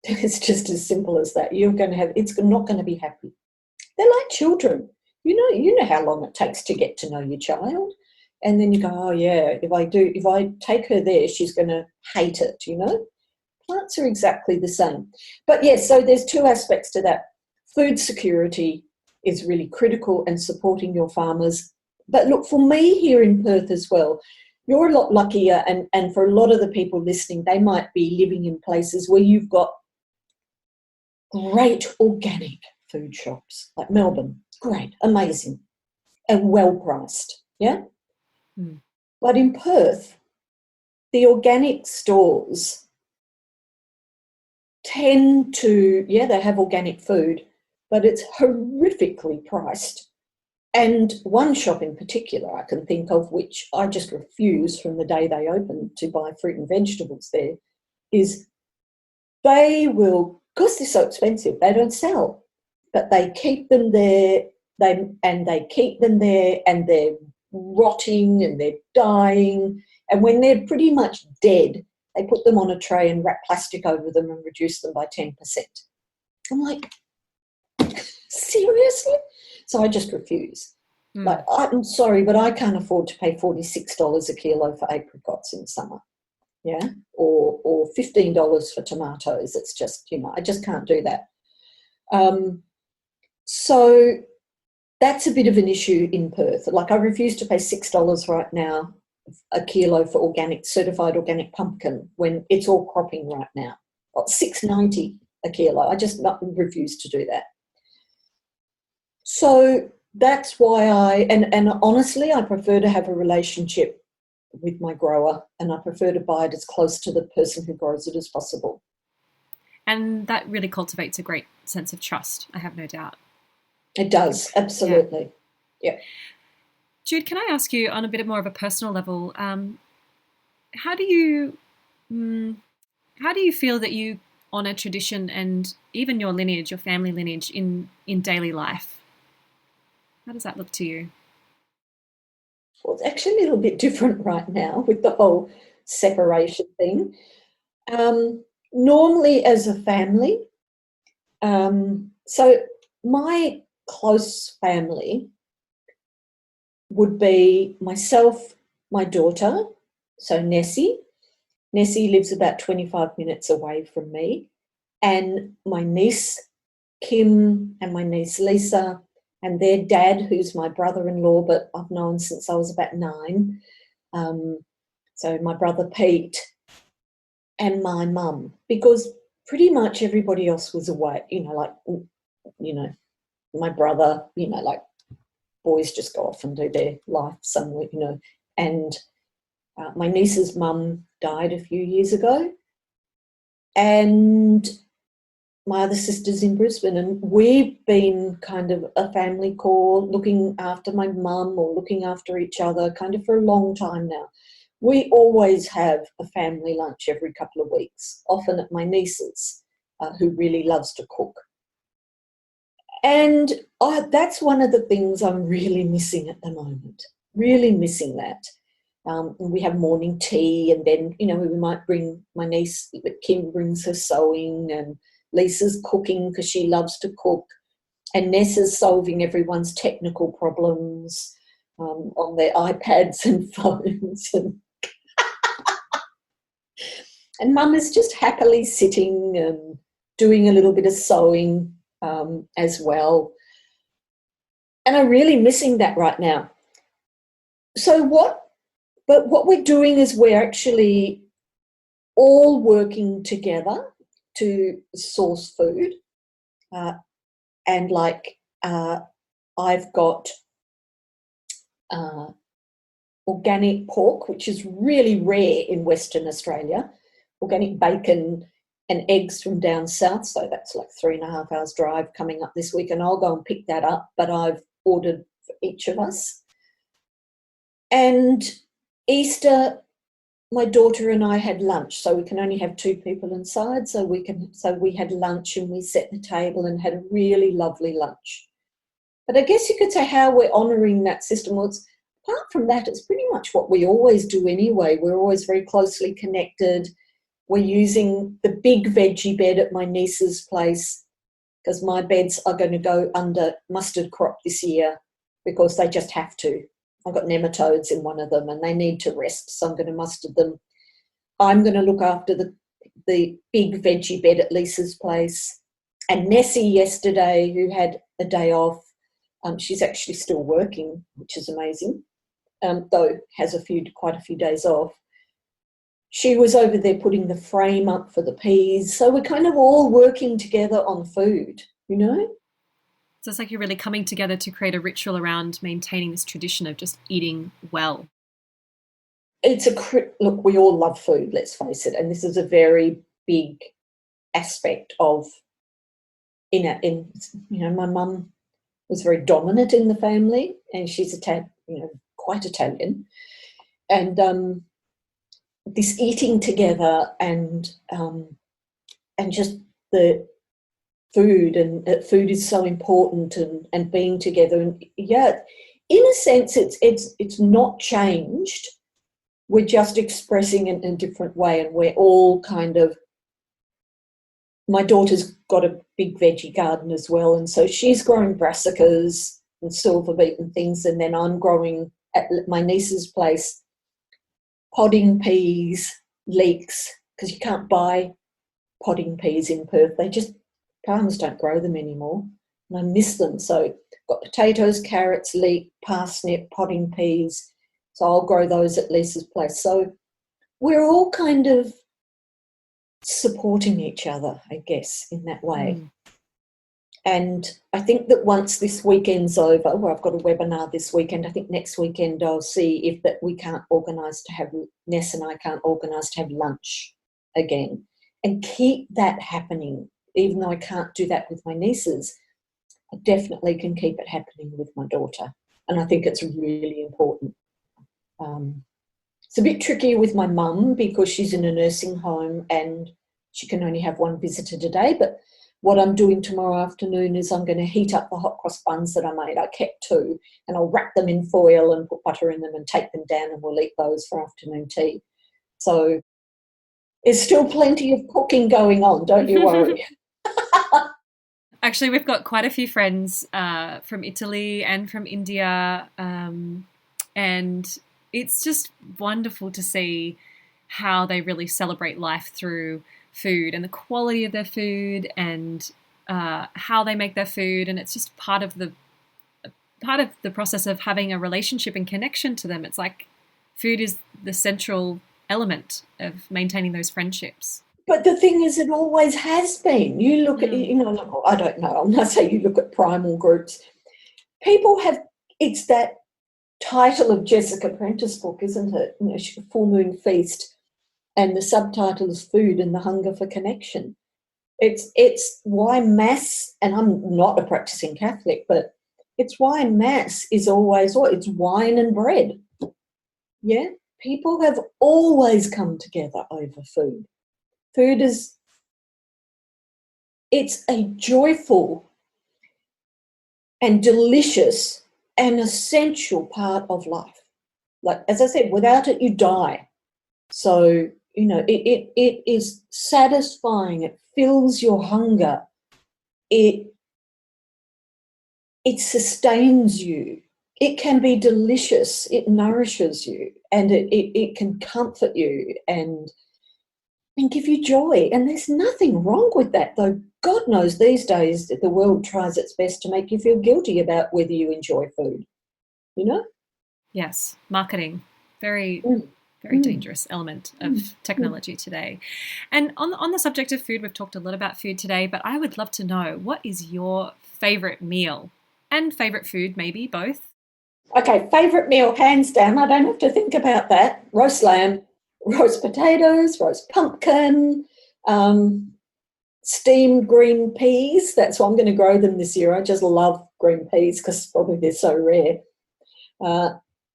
It's just as simple as that. It's not going to be happy. They're like children. You know how long it takes to get to know your child. And then you go, oh yeah, if I take her there, she's going to hate it, Plants are exactly the same. But yes, so there's 2 aspects to that. Food security is really critical, and supporting your farmers. But look, for me here in Perth as well, you're a lot luckier, and for a lot of the people listening, they might be living in places where you've got great organic food shops, like Melbourne, great, amazing, and well priced, yeah? Mm. But in Perth, the organic stores tend to, yeah, they have organic food, but it's horrifically priced. And one shop in particular I can think of, which I just refuse from the day they open to buy fruit and vegetables there, is they will, because they're so expensive, they don't sell, but they keep them there, they keep them there, and they're rotting and they're dying. And when they're pretty much dead, they put them on a tray and wrap plastic over them and reduce them by 10%. I'm like, seriously? So I just refuse. Like, I'm sorry, but I can't afford to pay $46 a kilo for apricots in summer, yeah, or $15 for tomatoes. It's just, I just can't do that. So that's a bit of an issue in Perth. Like, I refuse to pay $6 right now a kilo for certified organic pumpkin when it's all cropping right now. Or $6.90 a kilo. I just refuse to do that. So that's why and honestly, I prefer to have a relationship with my grower, and I prefer to buy it as close to the person who grows it as possible. And that really cultivates a great sense of trust, I have no doubt. It does, absolutely. Yeah. Jude, can I ask you on a bit more of a personal level, how do you feel that you honour tradition and even your lineage, your family lineage in daily life? How does that look to you? Well, it's actually a little bit different right now with the whole separation thing. Normally as a family, so my close family would be myself, my daughter, so Nessie. Nessie lives about 25 minutes away from me, and my niece, Kim, and my niece, Lisa, and their dad, who's my brother-in-law, but I've known since I was about 9. So my brother, Pete, and my mum, because pretty much everybody else was away, my brother, like boys just go off and do their life somewhere, and my niece's mum died a few years ago, and my other sister's in Brisbane, and we've been kind of a family core looking after my mum or looking after each other kind of for a long time now. We always have a family lunch every couple of weeks, often at my niece's, who really loves to cook. And that's one of the things I'm really missing at the moment, really missing that. And we have morning tea, and then, we might bring my niece, Kim brings her sewing, and Lisa's cooking because she loves to cook, and Nessa's solving everyone's technical problems on their iPads and phones. And Mum is just happily sitting and doing a little bit of sewing as well. And I'm really missing that right now. So what we're doing is we're actually all working together to source food. And I've got organic pork, which is really rare in Western Australia, organic bacon and eggs from down south. So that's like 3.5 hours drive coming up this week, and I'll go and pick that up, but I've ordered for each of us. And Easter, my daughter and I had lunch, so we can only have 2 people inside. So we had lunch, and we set the table and had a really lovely lunch. But I guess you could say how we're honouring that system was, apart from that, it's pretty much what we always do anyway. We're always very closely connected. We're using the big veggie bed at my niece's place because my beds are going to go under mustard crop this year because they just have to. I've got nematodes in one of them and they need to rest, so I'm going to mustard them. I'm going to look after the big veggie bed at Lisa's place. And Nessie yesterday, who had a day off, she's actually still working, which is amazing, though has quite a few days off. she was over there putting the frame up for the peas. So we're kind of all working together on food, you know? So it's like you're really coming together to create a ritual around maintaining this tradition of just eating well. It's look, we all love food, let's face it. And this is a very big aspect of, my mum was very dominant in the family, and she's quite Italian. And this eating together and just the food, and food is so important, and being together, and yeah, in a sense it's not changed. We're just expressing it in a different way, and we're all kind of, my daughter's got a big veggie garden as well, and so she's growing brassicas and silver beet and things, and then I'm growing at my niece's place podding peas, leeks, because you can't buy podding peas in Perth. Farmers don't grow them anymore, and I miss them. So I've got potatoes, carrots, leek, parsnip, podding peas. So I'll grow those at Lisa's place. So we're all kind of supporting each other, I guess, in that way. Mm. And I think that once this weekend's over, where I've got a webinar this weekend, I think next weekend I'll see if that we can't organise to have, Ness and I can't organise to have lunch again, and keep that happening. Even though I can't do that with my nieces, I definitely can keep it happening with my daughter. And I think it's really important. It's a bit trickier with my mum because she's in a nursing home and she can only have one visitor today. But what I'm doing tomorrow afternoon is I'm going to heat up the hot cross buns that I made. I kept 2, and I'll wrap them in foil and put butter in them and take them down, and we'll eat those for afternoon tea. So there's still plenty of cooking going on, don't you worry. Actually, we've got quite a few friends from Italy and from India, and it's just wonderful to see how they really celebrate life through food and the quality of their food, and how they make their food. And it's just part of the process of having a relationship and connection to them. It's like food is the central element of maintaining those friendships. But the thing is, it always has been. You look at, I don't know, I'm not saying you look at primal groups. People have, it's that title of Jessica Prentice book, isn't it? Full Moon Feast, and the subtitle is Food and the Hunger for Connection. It's why Mass, and I'm not a practicing Catholic, but it's why Mass is always, it's wine and bread. Yeah? People have always come together over food. Food it's a joyful and delicious and essential part of life. Like, as I said, without it, you die. So, it is satisfying. It fills your hunger. It sustains you. It can be delicious. It nourishes you, and it can comfort you and give you joy. And there's nothing wrong with that, though God knows these days that the world tries its best to make you feel guilty about whether you enjoy food, Yes, marketing, very dangerous element of technology today. And on the subject of food, we've talked a lot about food today, but I would love to know, what is your favourite meal and favourite food, maybe both? Okay, favourite meal, hands down, I don't have to think about that. Roast lamb. Roast potatoes, roast pumpkin, steamed green peas. That's why I'm going to grow them this year. I just love green peas because probably they're so rare.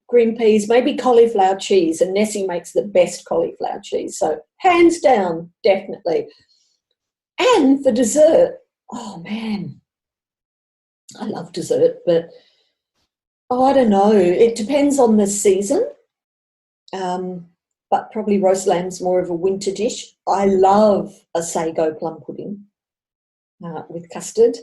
Green peas, maybe cauliflower cheese, and Nessie makes the best cauliflower cheese. So hands down, definitely. And for dessert, oh man, I love dessert, but I don't know. It depends on the season. But probably roast lamb's more of a winter dish. I love a sago plum pudding with custard.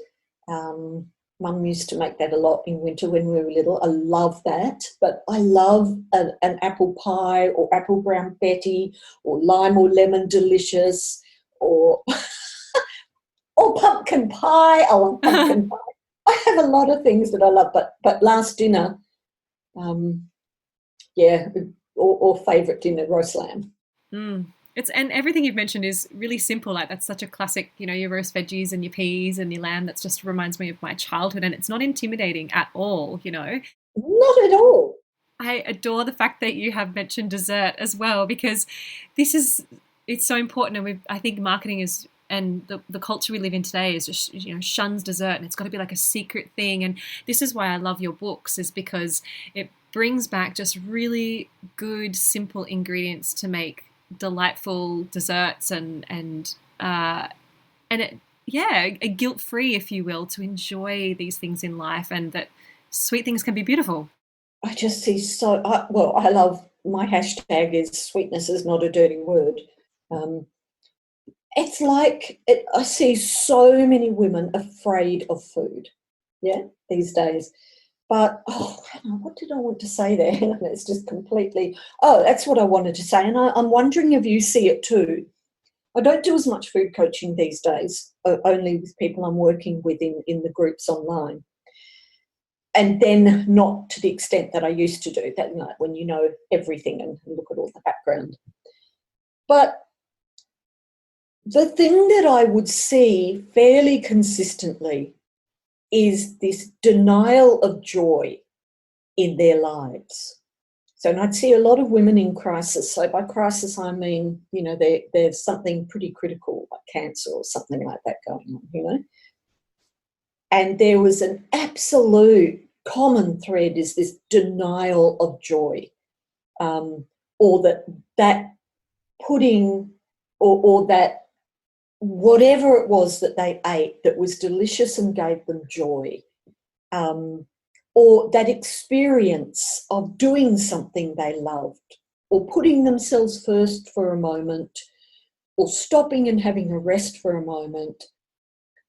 Mum used to make that a lot in winter when we were little. I love that. But I love an apple pie or apple brown Betty or lime or lemon delicious or or pumpkin pie. I love pumpkin pie. I have a lot of things that I love, but last dinner, or favourite dinner, roast lamb. Mm. And everything you've mentioned is really simple. Like that's such a classic, your roast veggies and your peas and your lamb. That just reminds me of my childhood, and it's not intimidating at all. Not at all. I adore the fact that you have mentioned dessert as well, because it's so important. And I think marketing is, and the culture we live in today is just, shuns dessert, and it's got to be like a secret thing. And this is why I love your books, is because it brings back just really good, simple ingredients to make delightful desserts and it, yeah, a guilt free, if you will, to enjoy these things in life, and that sweet things can be beautiful. I just see I love, my hashtag is sweetness is not a dirty word. Um, it's like I see so many women afraid of food, these days. But, hang on, what did I want to say there? It's just completely, that's what I wanted to say. And I'm wondering if you see it too. I don't do as much food coaching these days, only with people I'm working with in the groups online. And then not to the extent that I used to do, that when you know everything and look at all the background. But the thing that I would see fairly consistently is this denial of joy in their lives. So, and I'd see a lot of women in crisis. So by crisis, I mean, there's something pretty critical, like cancer or something like that going on, And there was an absolute common thread, is this denial of joy, or that pudding or that whatever it was that they ate that was delicious and gave them joy, or that experience of doing something they loved, or putting themselves first for a moment, or stopping and having a rest for a moment.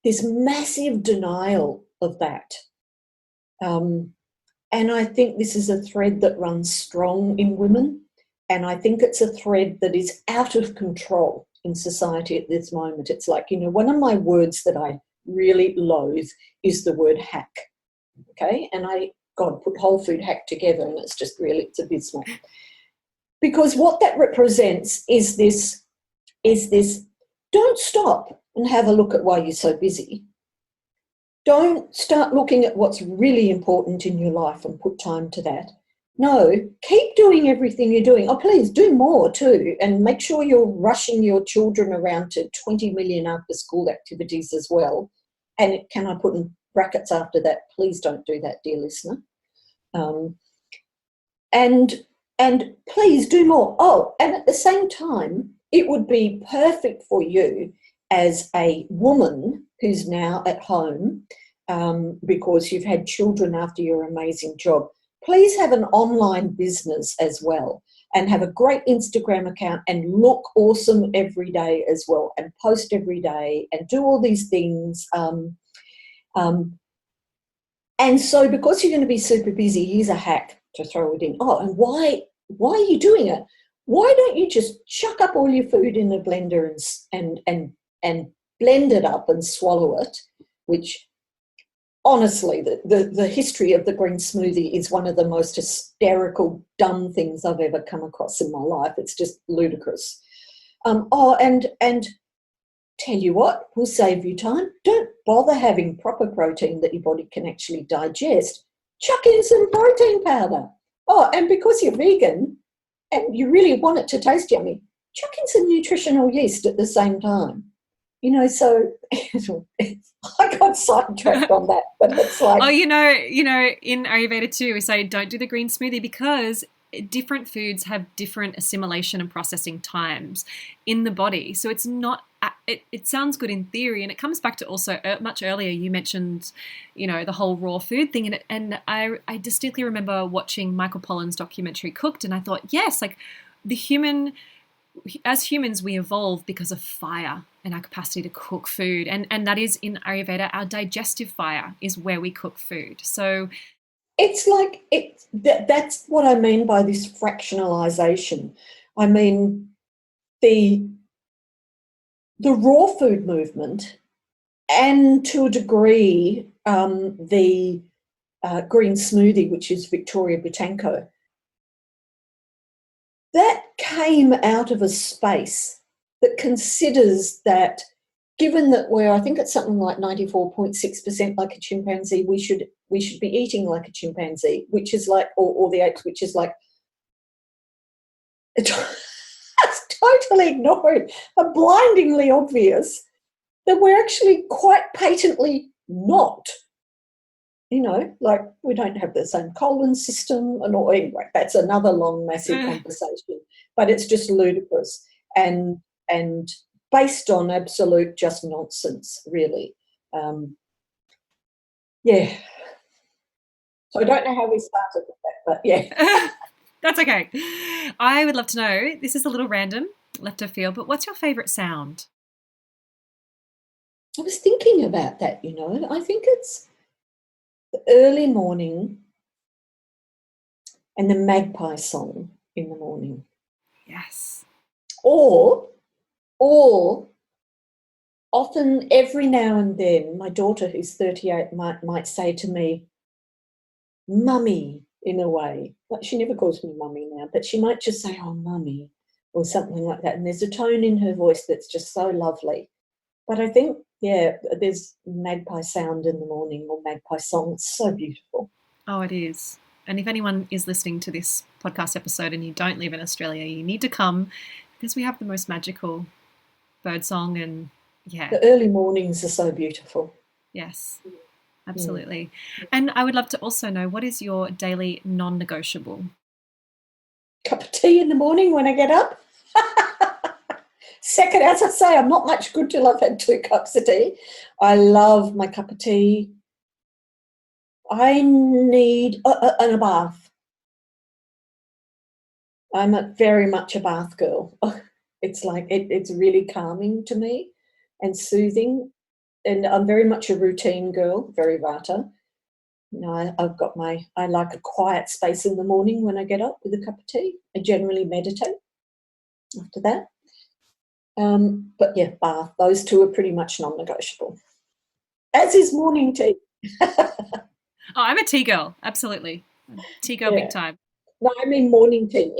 This massive denial of that. And I think this is a thread that runs strong in women, and I think it's a thread that is out of control in society at this moment. It's like, one of my words that I really loathe is the word hack, okay? And put Wholefood hack together, and it's abysmal. Because what that represents is this, don't stop and have a look at why you're so busy. Don't start looking at what's really important in your life and put time to that. No, keep doing everything you're doing. Oh, please do more too, and make sure you're rushing your children around to 20 million after school activities as well. And can I put in brackets after that? Please don't do that, dear listener. And please do more. Oh, and at the same time, it would be perfect for you as a woman who's now at home, because you've had children after your amazing job. Please have an online business as well, and have a great Instagram account and look awesome every day as well, and post every day and do all these things. And so because you're going to be super busy, here's a hack to throw it in. Oh, and why are you doing it? Why don't you just chuck up all your food in a blender and blend it up and swallow it, which honestly, the history of the green smoothie is one of the most hysterical, dumb things I've ever come across in my life. It's just ludicrous. And tell you what, will save you time. Don't bother having proper protein that your body can actually digest. Chuck in some protein powder. Oh, and because you're vegan and you really want it to taste yummy, chuck in some nutritional yeast at the same time. So I got sidetracked on that, but it's like... Oh, in Ayurveda too, we say don't do the green smoothie because different foods have different assimilation and processing times in the body. So it's not, it sounds good in theory, and it comes back to also much earlier you mentioned, the whole raw food thing. And I distinctly remember watching Michael Pollan's documentary Cooked, and I thought, yes, like as humans, we evolve because of fire and our capacity to cook food. And that is, in Ayurveda, our digestive fire is where we cook food. So it's like that's what I mean by this fractionalization. I mean, the raw food movement, and to a degree, the green smoothie, which is Victoria Botanco, that came out of a space that considers that, given that we're, I think it's something like 94.6% like a chimpanzee, we should be eating like a chimpanzee, which is like, or the apes, which is like, it's totally ignored, blindingly obvious that we're actually quite patently not. You know, like we don't have the same colon system and all. Anyway, that's another long, massive conversation. But it's just ludicrous and based on absolute just nonsense, really. Yeah. So I don't know how we started with that, but yeah. That's okay. I would love to know, this is a little random, left of field, but what's your favourite sound? I was thinking about that, you know. I think it's the early morning and the magpie song in the morning. Yes. Or often, every now and then, my daughter, who's 38, might say to me, "Mummy," in a way. But she never calls me mummy now, but she might just say, "Oh, mummy," or something like that. And there's a tone in her voice that's just so lovely. But I think, yeah, there's magpie sound in the morning or magpie song. It's so beautiful. Oh, it is. And if anyone is listening to this podcast episode and you don't live in Australia, you need to come because we have the most magical bird song and yeah. The early mornings are so beautiful. Yes, absolutely. And I would love to also know, what is your daily non-negotiable? Cup of tea in the morning when I get up. Second, as I say, I'm not much good till I've had 2 cups of tea. I love my cup of tea. I need and a bath. I'm very much a bath girl. It's like it's really calming to me and soothing. And I'm very much a routine girl, very Vata. You know, I like a quiet space in the morning when I get up with a cup of tea. I generally meditate after that. But yeah, bath, those 2 are pretty much non-negotiable. As is morning tea. Oh, I'm a tea girl, absolutely. Tea girl, big time. No, I mean morning tea,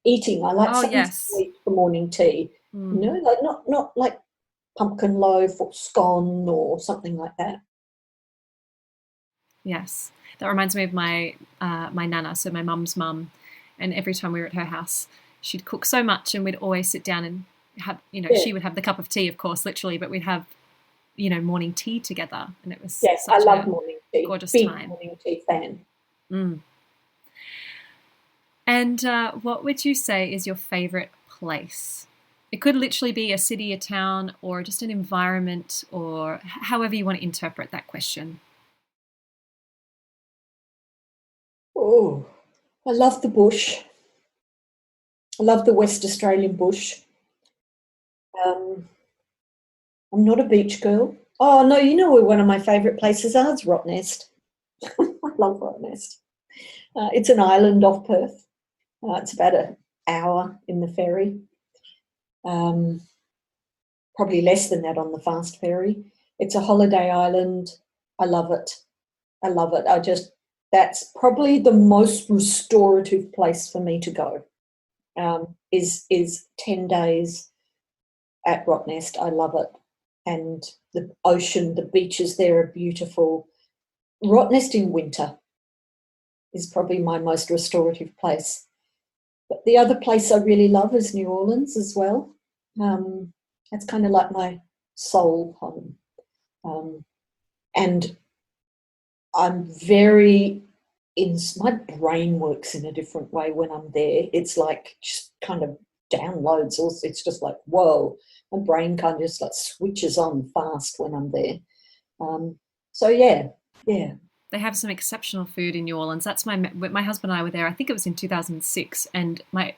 eating. I like something sweet for morning tea. You know, like not like pumpkin loaf or scone or something like that. Yes, that reminds me of my my nana, so my mum's mum, and every time we were at her house, she'd cook so much, and we'd always sit down and have, you know, she would have the cup of tea, of course, literally, but we'd have, you know, morning tea together, and it was such I love morning tea. Gorgeous Big time. Morning tea fan. And what would you say is your favourite place? It could literally be a city, a town, or just an environment, or however you want to interpret that question. Oh, I love the bush. I love the West Australian bush. I'm not a beach girl. Oh, no, you know where one of my favourite places are? It's Rottnest. I love Rottnest. It's an island off Perth. It's about an hour in the ferry. Probably less than that on the fast ferry. It's a holiday island. I love it. I love it. That's probably the most restorative place for me to go. Is 10 days at Rottnest. I love it. And the ocean, the beaches there are beautiful. Rottnest in winter is probably my most restorative place. But the other place I really love is New Orleans as well. That's kind of like my soul home. And I'm my brain works in a different way when I'm there. It's like just kind of downloads. Also, it's just like, whoa, my brain kind of just like switches on fast when I'm there. So yeah. They have some exceptional food in New Orleans. That's my husband and I were there. I think it was in 2006, and my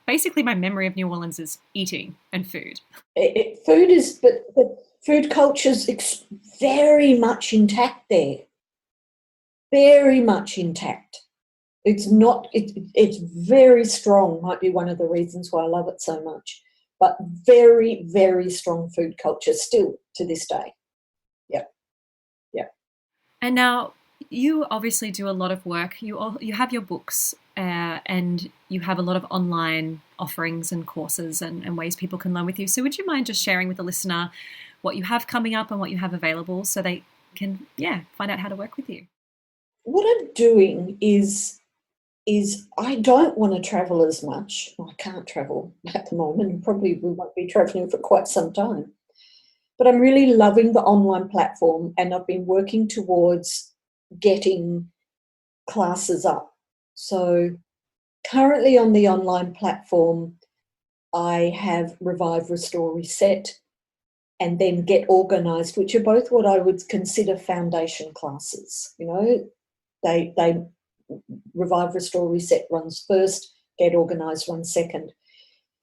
basically my memory of New Orleans is eating and food. Food is, but food culture's very much intact there. Very much intact. It's not. It's very strong. Might be one of the reasons why I love it so much. But very, very strong food culture still to this day. Yeah. And now you obviously do a lot of work. You have your books. and you have a lot of online offerings and courses and ways people can learn with you. So would you mind just sharing with the listener what you have coming up and what you have available so they can, find out how to work with you? What I'm doing is I don't want to travel as much. Well, I can't travel at the moment, and probably we won't be traveling for quite some time. But I'm really loving the online platform, and I've been working towards getting classes up. So currently on the online platform, I have Revive, Restore, Reset, and then Get Organised, which are both what I would consider foundation classes. You know, they Revive, Restore, Reset runs first, Get Organised runs second.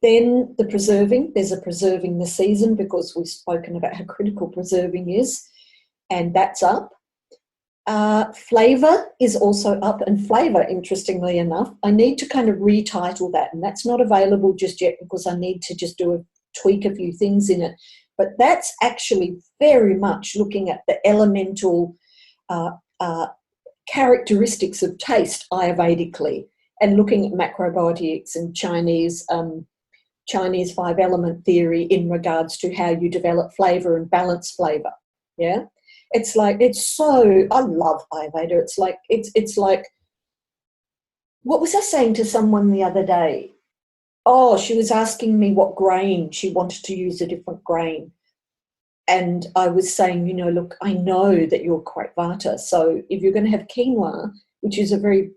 Then the preserving, there's a preserving the season, because we've spoken about how critical preserving is, and that's up. Flavour is also up, and flavour, interestingly enough, I need to kind of retitle that, and that's not available just yet because I need to just tweak a few things in it. But that's actually very much looking at the elemental characteristics of taste Ayurvedically, and looking at macrobiotics and Chinese 5-element theory in regards to how you develop flavour and balance flavour. Yeah. It's so, I love Ayurveda. It's like, what was I saying to someone the other day? Oh, she was asking me what grain she wanted to use, a different grain. And I was saying, look, I know that you're quite Vata. So if you're going to have quinoa, which is a very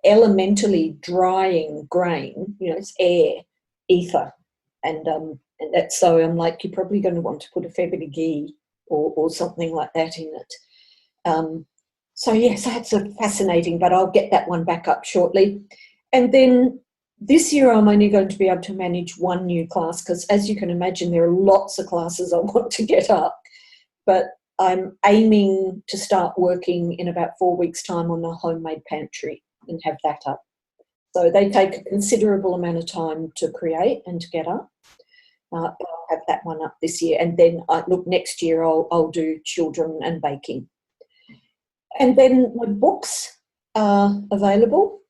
elementally drying grain, it's air, ether. And that's, so I'm like, you're probably going to want to put a fair bit of ghee or something like that in it. So yes, that's fascinating, but I'll get that one back up shortly. And then this year I'm only going to be able to manage one new class, because as you can imagine, there are lots of classes I want to get up. But I'm aiming to start working in about 4 weeks' time on a homemade pantry and have that up. So they take a considerable amount of time to create and to get up. But I'll have that one up this year. And then, next year I'll do children and baking. And then my books are available.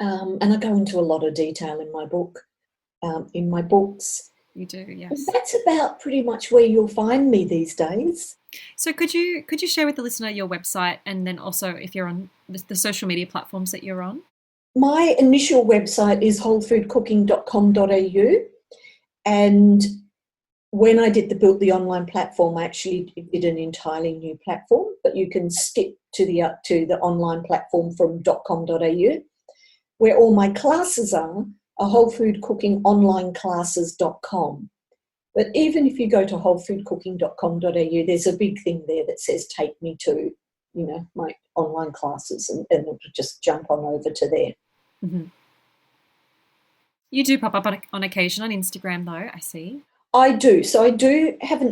And I go into a lot of detail in my books. You do, yes. That's about pretty much where you'll find me these days. So could you share with the listener your website, and then also if you're on the social media platforms that you're on? My initial website is wholefoodcooking.com.au, and when I built the online platform, I actually did an entirely new platform, but you can skip to the online platform from .com.au, where all my classes are wholefoodcookingonlineclasses.com. But even if you go to wholefoodcooking.com.au, there's a big thing there that says take me to, my online classes, and it'll just jump on over to there. Mm-hmm. You do pop up on occasion on Instagram, though, I see. I do. So I do have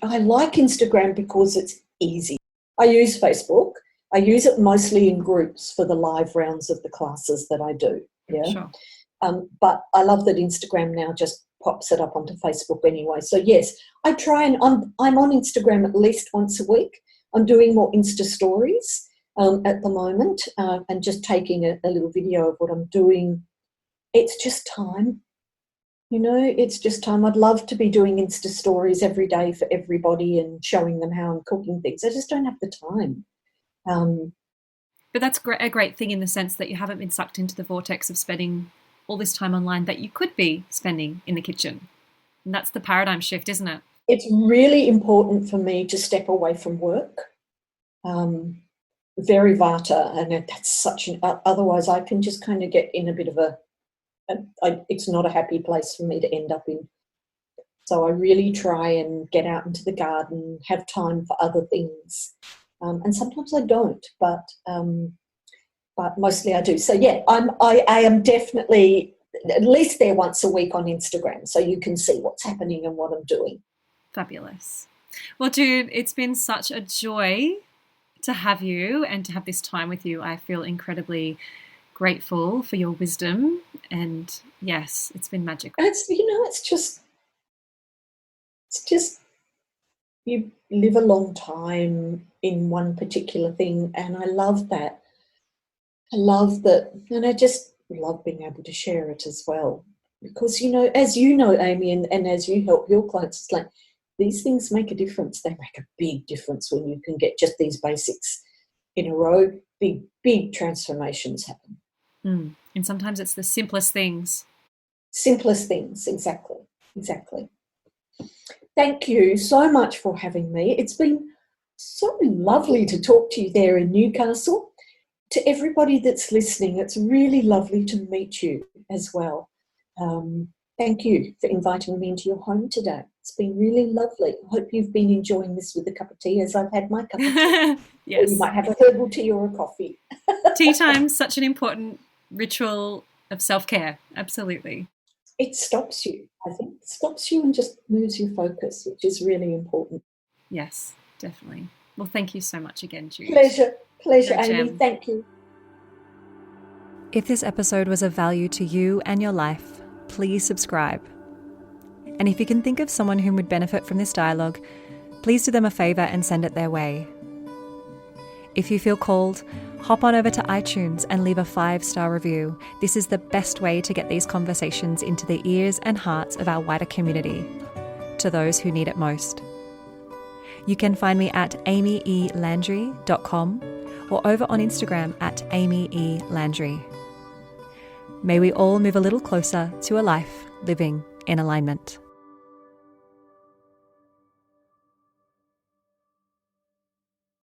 I like Instagram because it's easy. I use Facebook. I use it mostly in groups for the live rounds of the classes that I do. Yeah. Sure. But I love that Instagram now just pops it up onto Facebook anyway. So yes, I try, and I'm on Instagram at least once a week. I'm doing more Insta stories at the moment, and just taking a little video of what I'm doing. It's just time. It's just time. I'd love to be doing Insta stories every day for everybody and showing them how I'm cooking things. I just don't have the time. But that's a great thing in the sense that you haven't been sucked into the vortex of spending all this time online that you could be spending in the kitchen. And that's the paradigm shift, isn't it? It's really important for me to step away from work. Very Vata, and that's such an, otherwise I can just kind of get in a bit of it's not a happy place for me to end up in. So I really try and get out into the garden, have time for other things. And sometimes I don't, but mostly I do. So yeah, I am definitely at least there once a week on Instagram, so you can see what's happening and what I'm doing. Fabulous. Well, Jude, it's been such a joy to have you and to have this time with you. I feel incredibly grateful for your wisdom, and yes, it's been magical. It's just you live a long time in one particular thing, and I love that. I love that, and I just love being able to share it as well. Because, as you know, Amy, and as you help your clients, it's like these things make a difference. They make a big difference when you can get just these basics in a row. Big transformations happen. And sometimes it's the simplest things. Simplest things, exactly. Thank you so much for having me. It's been so lovely to talk to you there in Newcastle. To everybody that's listening, it's really lovely to meet you as well. Thank you for inviting me into your home today. It's been really lovely. I hope you've been enjoying this with a cup of tea as I've had my cup of tea. Yes. Or you might have a herbal tea or a coffee. Tea time's such an important ritual of self-care. Absolutely. It stops you, I think. It stops you and just moves your focus, which is really important. Yes, definitely. Well, thank you so much again, Jude. Pleasure, Amy. Thank you. If this episode was of value to you and your life, please subscribe. And if you can think of someone who would benefit from this dialogue, please do them a favour and send it their way. If you feel called, hop on over to iTunes and leave a 5-star review. This is the best way to get these conversations into the ears and hearts of our wider community, to those who need it most. You can find me at amyelandry.com or over on Instagram at amyelandry. May we all move a little closer to a life living in alignment.